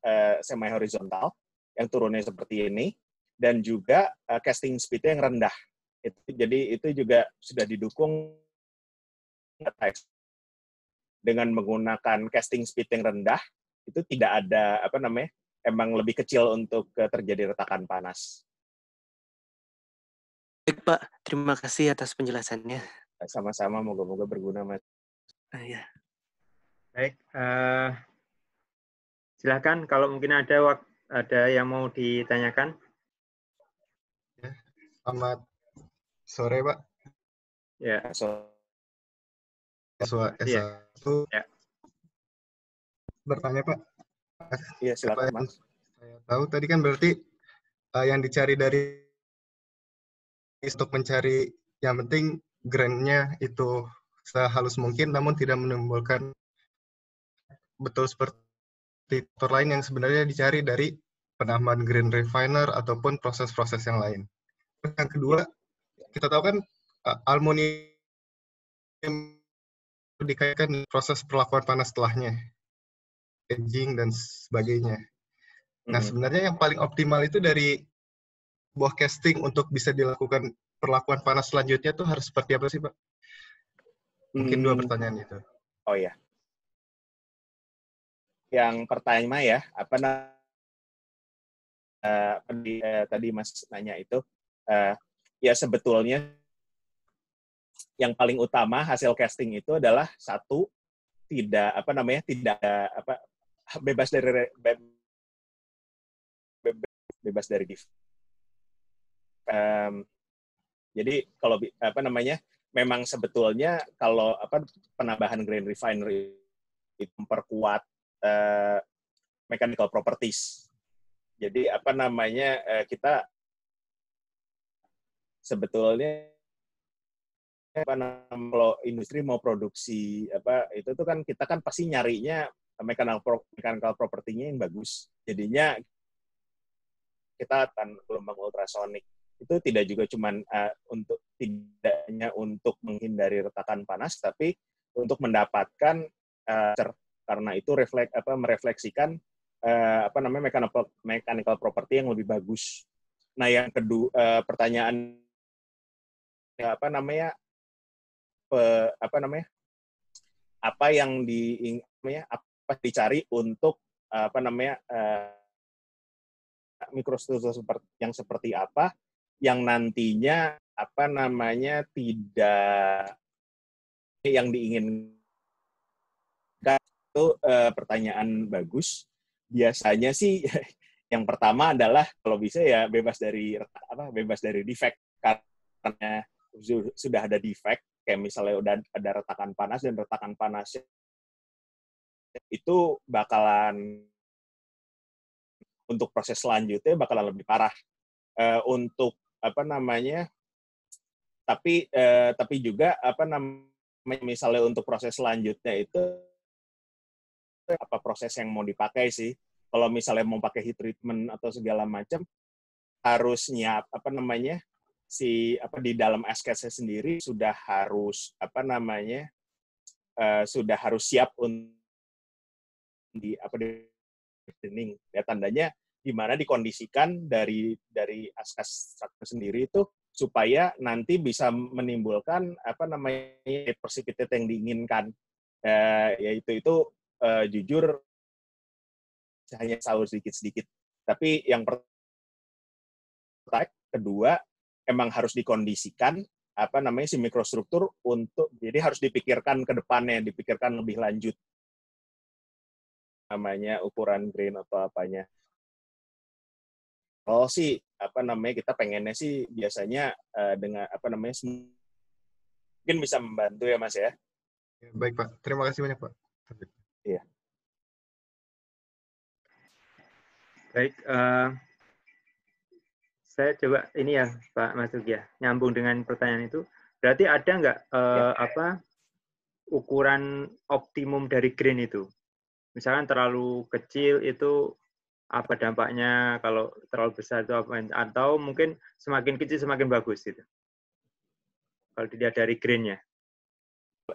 Speaker 1: semi horizontal, yang turunnya seperti ini, dan juga casting speed yang rendah. Jadi itu juga sudah didukung dengan menggunakan casting speed yang rendah, itu tidak ada emang lebih kecil untuk terjadi retakan panas.
Speaker 4: Baik Pak, terima kasih atas penjelasannya.
Speaker 1: Sama-sama, moga-moga berguna Mas.
Speaker 4: Ya.
Speaker 2: Baik, silakan kalau mungkin ada yang mau ditanyakan.
Speaker 5: Ya, selamat sore Pak.
Speaker 2: Ya.
Speaker 5: Siswa S1.
Speaker 2: Ya.
Speaker 5: Bertanya Pak.
Speaker 1: Iya, silakan Mas.
Speaker 5: Saya tahu tadi kan berarti yang dicari dari untuk mencari yang penting grainnya itu sehalus mungkin, namun tidak menimbulkan betul seperti faktor lain yang sebenarnya dicari dari penambahan grain refiner ataupun proses-proses yang lain. Yang kedua, kita tahu kan aluminium dikaitkan proses perlakuan panas setelahnya, aging dan sebagainya. Nah, sebenarnya yang paling optimal itu dari buah casting untuk bisa dilakukan perlakuan panas selanjutnya tuh harus seperti apa sih, Pak? Mungkin 2 pertanyaan itu.
Speaker 1: Oh ya. Yang pertama ya, tadi Mas nanya itu, ya sebetulnya yang paling utama hasil casting itu adalah satu, tidak bebas dari defect. Jadi kalau memang sebetulnya kalau penambahan grain refiner itu memperkuat mechanical properties. Jadi kita sebetulnya kalau industri mau produksi itu tuh kan kita kan pasti nyarinya mechanical property-nya yang bagus. Jadinya kita akan gelombang ultrasonik itu tidak juga cuman tidak hanya untuk menghindari retakan panas, tapi untuk mendapatkan karena itu merefleksikan mechanical property yang lebih bagus. Nah, yang kedua pertanyaan apa yang dicari untuk mikrostruktur yang seperti apa yang nantinya tidak yang diinginkan. Itu pertanyaan bagus. Biasanya sih yang pertama adalah kalau bisa ya bebas dari defect, karena sudah ada defect kayak misalnya udah ada retakan panas dan retakan panas itu bakalan untuk proses selanjutnya bakalan lebih parah. Untuk tapi juga misalnya untuk proses selanjutnya itu apa proses yang mau dipakai sih. Kalau misalnya mau pakai heat treatment atau segala macam harusnya di dalam SKS sendiri sudah harus sudah harus siap untuk di deedening. Ya, tandanya gimana dikondisikan dari askas sendiri itu supaya nanti bisa menimbulkan precipitate yang diinginkan. Yaitu jujur hanya tahu sedikit-sedikit. Tapi yang kedua, emang harus dikondisikan si mikrostruktur untuk, jadi harus dipikirkan ke depannya, dipikirkan lebih lanjut ukuran grain atau apanya. Kalau sih kita pengennya sih biasanya dengan mungkin bisa membantu ya Mas ya.
Speaker 5: Baik Pak, terima kasih banyak Pak.
Speaker 1: Iya.
Speaker 2: Baik, saya coba ini ya Pak Masuk ya, nyambung dengan pertanyaan itu. Berarti ada nggak ukuran optimum dari grain itu? Misalkan terlalu kecil itu apa dampaknya, kalau terlalu besar itu apa, atau mungkin semakin kecil semakin bagus gitu. Kalau dilihat dari grain-nya.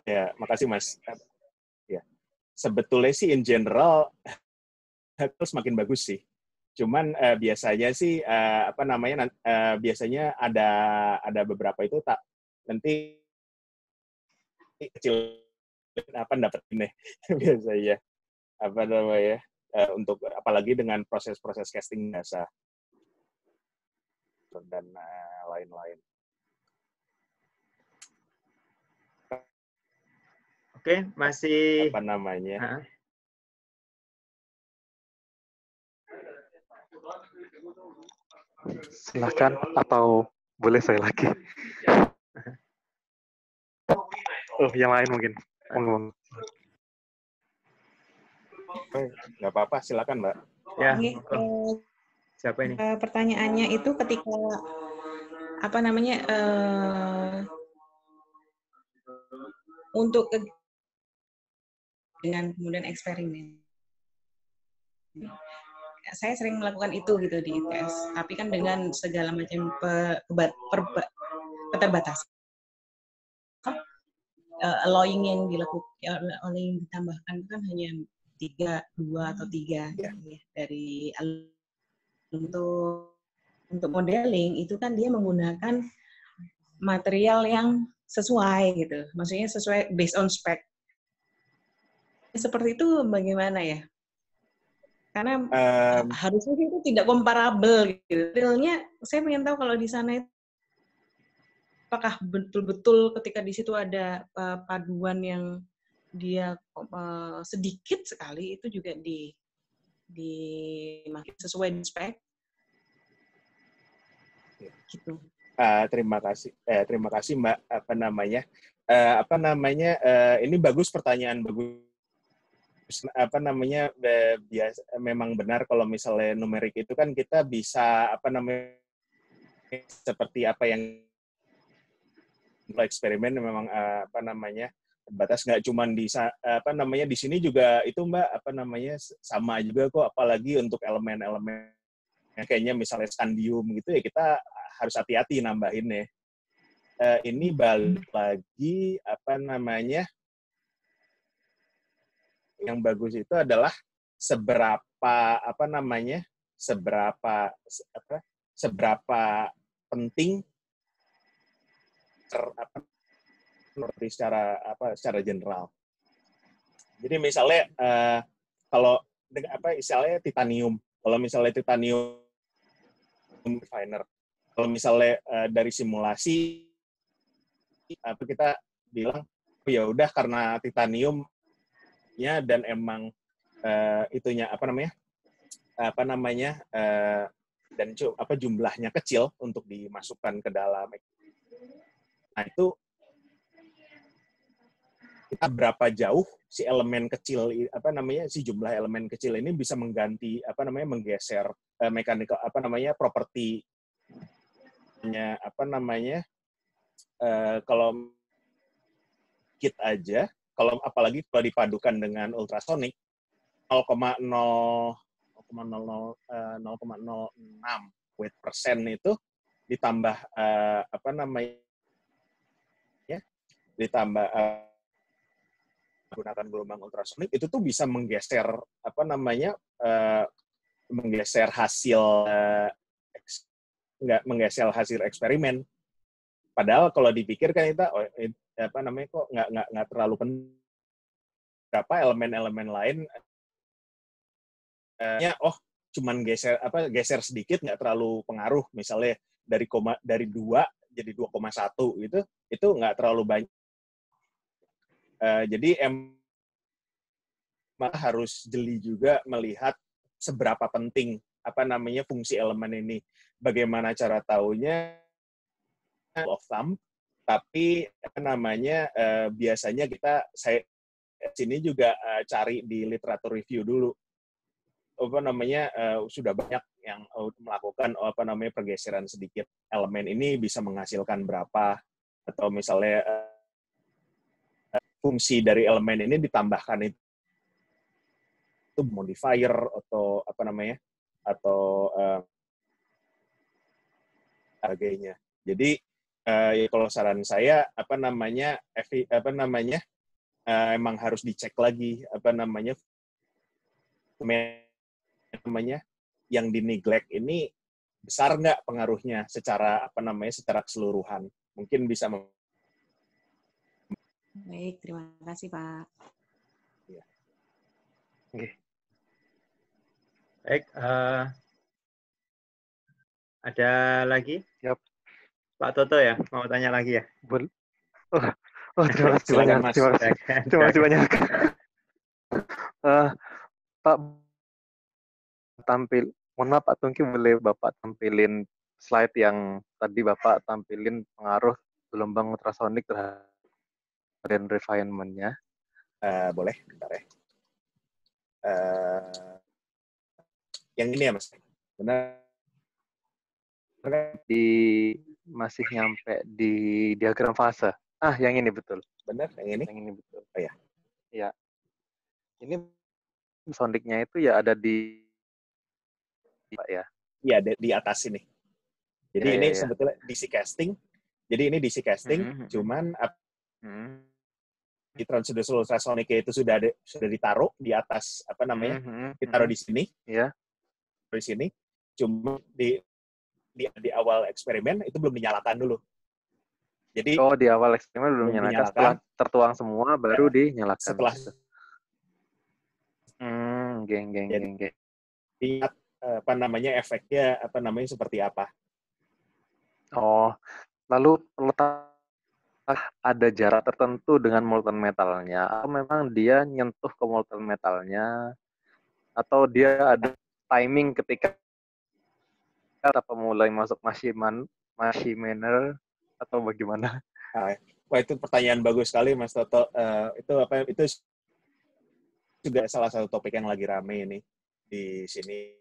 Speaker 1: Ya, makasih Mas. Ya. Sebetulnya sih in general semakin bagus sih. Cuman biasanya sih biasanya ada beberapa itu nanti kecil dapat ini biasanya untuk apalagi dengan proses-proses casting biasa dan lain-lain.
Speaker 2: Oke, masih
Speaker 3: Silakan, atau boleh saya lagi? Oh, yang lain mungkin.
Speaker 1: Nggak apa-apa, silakan Mbak.
Speaker 2: Ya. Siapa ini?
Speaker 6: Pertanyaannya itu ketika untuk dengan kemudian eksperimen. Saya sering melakukan itu gitu di ITS, tapi kan dengan segala macam keterbatasan. Allowing yang dilakukan, oleh yang ditambahkan kan hanya 2 atau 3 ya, dari untuk modeling itu kan dia menggunakan material yang sesuai gitu, maksudnya sesuai based on spec. Seperti itu bagaimana ya? Karena harusnya itu tidak comparable gitu. Realnya saya pengen tahu kalau di sana itu apakah betul-betul ketika di situ ada paduan yang dia sedikit sekali itu juga dimakin sesuai dengan spek. Gitu.
Speaker 1: Terima kasih Mbak. Ini bagus, pertanyaan bagus. Memang benar kalau misalnya numerik itu kan kita bisa seperti apa yang eksperimen memang terbatas, nggak cuma di di sini juga itu Mbak sama juga kok, apalagi untuk elemen-elemen kayaknya misalnya scandium gitu ya, kita harus hati-hati nambahinnya. Ini balik lagi yang bagus itu adalah seberapa penting secara general. Jadi misalnya kalau misalnya titanium, refiner, kalau misalnya dari simulasi kita bilang ya udah karena titanium dan emang dan jumlahnya kecil untuk dimasukkan ke dalam. Nah itu kita berapa jauh si elemen kecil si jumlah elemen kecil ini bisa mengganti menggeser mekanikal propertinya kalau kit aja, apalagi kalau dipadukan dengan ultrasonik 0,06 weight persen itu ditambah ditambah menggunakan gelombang ultrasonik itu tuh bisa menggeser menggeser hasil menggeser hasil eksperimen. Padahal kalau dipikir kan kita kok nggak terlalu penting. Berapa elemen-elemen lain cuman geser sedikit nggak terlalu pengaruh, misalnya dari 2 jadi 2,1 gitu, itu nggak terlalu banyak. Jadi harus jeli juga melihat seberapa penting fungsi elemen ini. Bagaimana cara taunya of thumb, tapi biasanya saya sini juga cari di literatur review dulu. Sudah banyak yang melakukan pergeseran sedikit elemen ini bisa menghasilkan berapa, atau misalnya fungsi dari elemen ini ditambahkan itu modifier atau sebagainya. Jadi kalau saran saya emang harus dicek lagi yang di neglect ini besar nggak pengaruhnya secara secara keseluruhan. Mungkin bisa
Speaker 6: Baik, terima kasih Pak.
Speaker 1: Ya.
Speaker 2: Oke. Baik, ada lagi?
Speaker 3: Yap.
Speaker 2: Pak Toto ya, mau tanya lagi ya?
Speaker 3: Terima kasih banyak. Terima kasih banyak. Pak, mohon maaf Pak Tungki, boleh Bapak tampilin slide yang tadi Bapak tampilin pengaruh gelombang ultrasonik terhadap brain refinement-nya?
Speaker 1: Boleh, bentar ya. Yang ini ya Mas? Benar?
Speaker 3: Masih nyampe di diagram fase. Yang ini betul.
Speaker 1: Benar, yang ini?
Speaker 3: Yang ini betul.
Speaker 1: Oh ya.
Speaker 3: Ya. Ini soniknya itu ya ada di Pak ya.
Speaker 1: Iya, di atas ini. Jadi ini sebetulnya DC casting. Jadi ini DC casting, cuman di transducer ultrasonik itu sudah ditaruh di atas ditaruh di sini.
Speaker 3: Iya.
Speaker 1: Di sini. Cuma di awal eksperimen itu belum dinyalakan dulu. Jadi
Speaker 3: di awal eksperimen belum dinyalakan. Setelah tertuang semua baru dinyalakan.
Speaker 1: Setelah
Speaker 3: geng.
Speaker 1: Lihat efeknya seperti apa.
Speaker 3: Lalu letak ada jarak tertentu dengan molten metalnya, atau memang dia nyentuh ke molten metalnya, atau dia ada timing ketika mulai masuk machiner, atau bagaimana?
Speaker 1: Wah, itu pertanyaan bagus sekali Mas Toto. Itu juga salah satu topik yang lagi rame ini di sini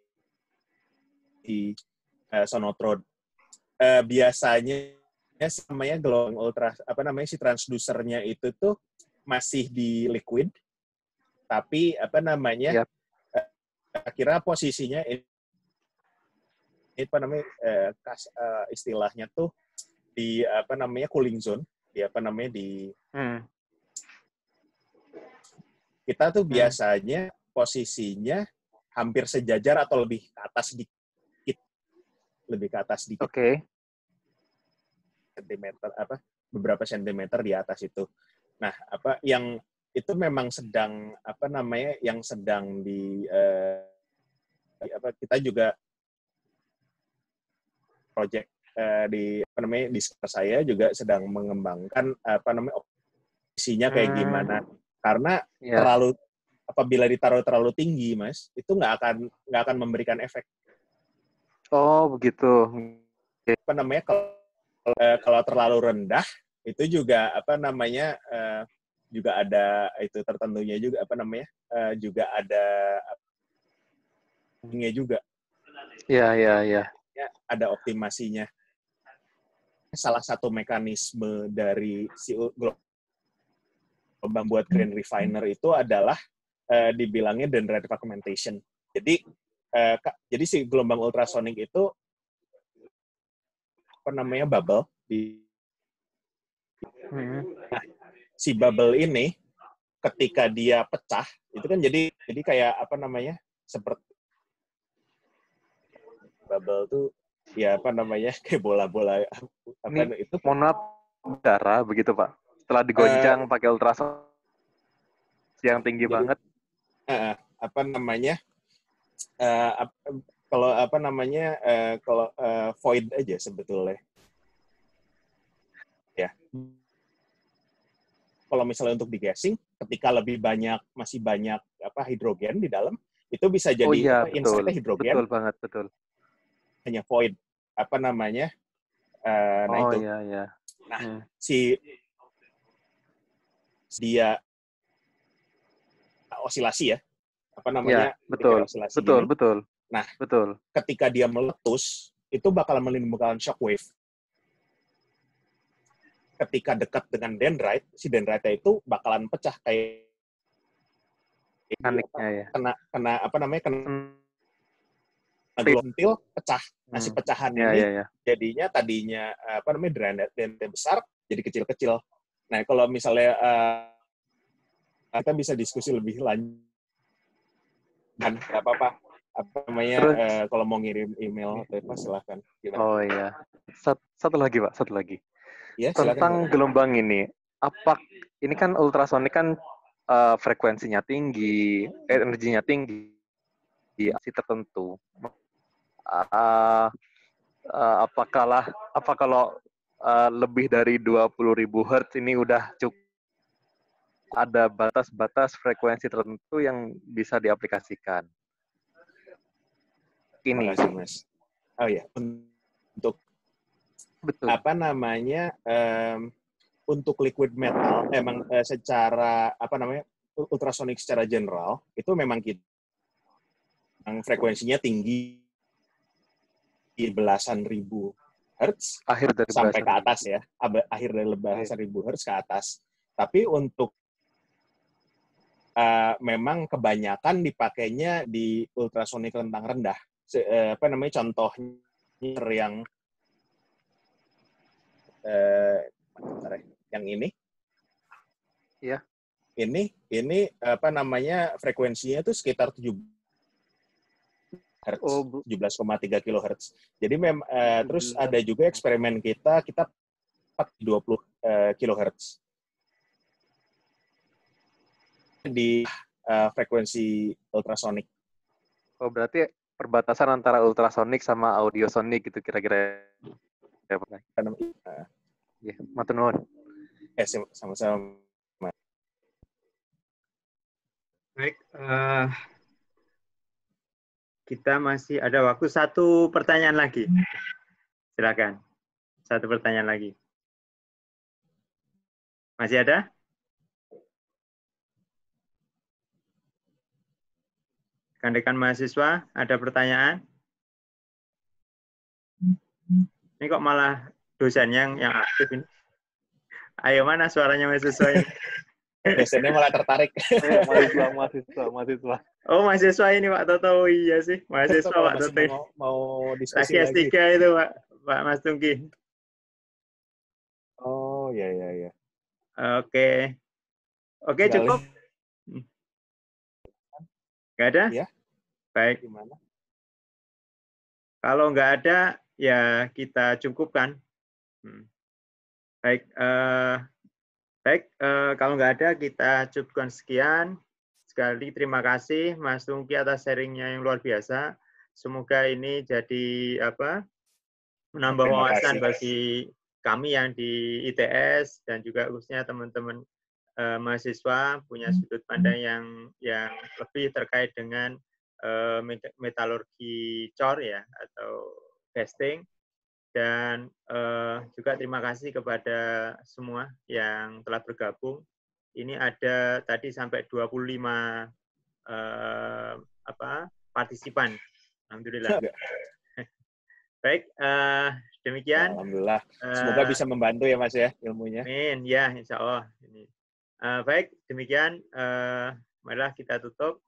Speaker 1: di Sonotrode. Biasanya namanya gelombang si transducernya itu tuh masih di liquid, tapi kira posisinya istilahnya tuh di cooling zone, kita tuh biasanya posisinya hampir sejajar atau lebih ke atas sedikit.
Speaker 3: Oke.
Speaker 1: Beberapa sentimeter di atas itu. Nah, yang itu memang sedang yang sedang kita juga project di sekitar saya juga sedang mengembangkan isinya kayak gimana. Karena apabila ditaruh terlalu tinggi, Mas, itu nggak akan memberikan efek.
Speaker 3: Oh, begitu.
Speaker 1: Kalau terlalu rendah itu juga juga ada itu tertentunya juga juga ada juga.
Speaker 3: Iya.
Speaker 1: Ada optimasinya. Salah satu mekanisme dari si gelombang buat grain refiner itu adalah dibilangnya dendrite fragmentation. Jadi si gelombang ultrasonik itu bubble di. Nah, si bubble ini ketika dia pecah itu kan jadi kayak apa namanya, seperti bubble tuh ya apa namanya, kayak bola-bola apa itu.
Speaker 3: Mohon maaf, udara begitu Pak. Setelah digoncang pakai ultrasound yang tinggi banget.
Speaker 1: Apa namanya? Kalau apa namanya, kalau void aja sebetulnya. Ya. Kalau misalnya untuk di-gassing, ketika masih banyak apa hidrogen di dalam, itu bisa jadi inside hidrogen.
Speaker 3: Betul banget, betul.
Speaker 1: Hanya void apa namanya? Nah itu.
Speaker 3: Iya.
Speaker 1: Nah, si dia osilasi ya. Apa namanya?
Speaker 3: Ya, betul.
Speaker 1: Osilasi
Speaker 3: betul,
Speaker 1: gini.
Speaker 3: betul.
Speaker 1: Nah,
Speaker 3: betul.
Speaker 1: Ketika dia meletus, itu bakal menimbulkan shockwave. Ketika dekat dengan dendrite, si dendrite itu bakalan pecah kayak kena apa namanya, kena gelombang pecah. Nah, si pecahan ini jadinya tadinya apa namanya, dendrite besar jadi kecil-kecil. Nah, kalau misalnya kita bisa diskusi lebih lanjut, dan nggak apa-apa. Apa namanya, kalau mau ngirim email atau apa silahkan. Gimana?
Speaker 3: Oh iya. Satu lagi Pak, satu lagi.
Speaker 1: Ya,
Speaker 3: tentang gelombang ini, ini kan ultrasonik kan frekuensinya tinggi, energinya tinggi di aksi tertentu. Apa kalau lebih dari 20.000 Hz ini udah cukup, ada batas-batas frekuensi tertentu yang bisa diaplikasikan? Ini.
Speaker 1: Makasih, Mas. Oh ya, untuk
Speaker 3: betul.
Speaker 1: Apa namanya, untuk liquid metal emang secara apa namanya, ultrasonik secara general itu memang yang frekuensinya tinggi di belasan ribu hertz sampai ke atas ya, akhir dari belasan ribu hertz ke atas. Tapi untuk memang kebanyakan dipakainya di ultrasonik rentang rendah. Apa namanya, contohnya yang yang ini.
Speaker 3: Iya.
Speaker 1: Ini apa namanya, frekuensinya itu sekitar 17,3 kHz. Jadi terus ada juga eksperimen kita 20 kHz. Di frekuensi ultrasonik.
Speaker 3: Oh, berarti perbatasan antara ultrasonik sama audiosonik gitu kira-kira. Ya, matur nuwun.
Speaker 1: Sama-sama.
Speaker 2: Baik, kita masih ada waktu satu pertanyaan lagi. Silakan. Satu pertanyaan lagi. Masih ada? Rekan-rekan mahasiswa, ada pertanyaan? Ini kok malah dosen yang aktif ini? Ayo, mana suaranya mahasiswa ini?
Speaker 1: Dosennya malah tertarik.
Speaker 3: mahasiswa.
Speaker 2: Oh, mahasiswa ini Pak Toto. Oh, iya sih, mahasiswa Pak Toto.
Speaker 1: Mau diskusi
Speaker 2: lagi. S3 itu Pak Mas Tungki.
Speaker 1: Oh, iya.
Speaker 2: Oke, cukup. Nggak ada?
Speaker 1: Ya.
Speaker 2: Baik.
Speaker 1: Gimana?
Speaker 2: Kalau nggak ada, ya kita cukupkan. Baik, kalau nggak ada, kita cukupkan sekian. Sekali terima kasih Mas Tungki atas sharingnya yang luar biasa. Semoga ini jadi menambah wawasan bagi kami yang di ITS dan juga khususnya teman-teman mahasiswa punya sudut pandang yang lebih terkait dengan metalurgi cor ya atau casting. Dan juga terima kasih kepada semua yang telah bergabung. Ini ada tadi sampai 25 partisipan. Alhamdulillah. Baik, demikian.
Speaker 1: Alhamdulillah. Semoga bisa membantu ya Mas ya ilmunya.
Speaker 2: Amin, ya insya Allah. Baik, demikian. Marilah kita tutup.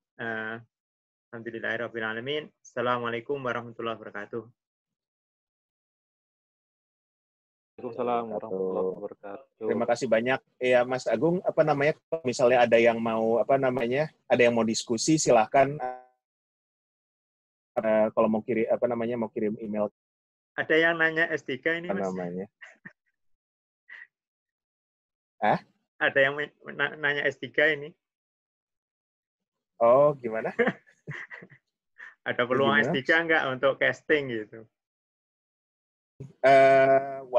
Speaker 2: Alhamdulillahirabbil alamin. Assalamualaikum warahmatullahi wabarakatuh.
Speaker 3: Waalaikumsalam warahmatullahi wabarakatuh.
Speaker 1: Terima kasih banyak. Ya, Mas Agung, misalnya ada yang mau ada yang mau diskusi, silahkan. Kalau mau kirim email.
Speaker 2: Ada yang nanya S3 ini, Mas? Ada yang nanya S3 ini?
Speaker 1: Oh, gimana?
Speaker 2: Ada peluang S3 nggak untuk casting gitu?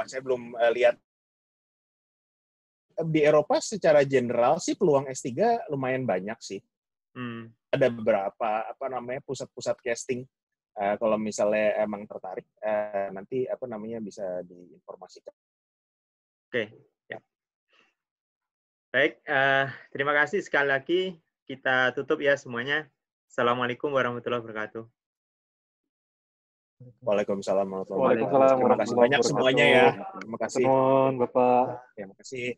Speaker 1: Saya belum lihat. Di Eropa secara general sih peluang S3 lumayan banyak sih. Ada beberapa pusat-pusat casting. Kalau misalnya emang tertarik, nanti bisa diinformasikan.
Speaker 2: Oke. Ya. Baik, terima kasih sekali lagi. Kita tutup ya semuanya. Assalamualaikum warahmatullahi wabarakatuh.
Speaker 1: Waalaikumsalam warahmatullahi wabarakatuh. Terima kasih banyak semuanya ya. Terima kasih.
Speaker 3: Bapak.
Speaker 1: Terima kasih.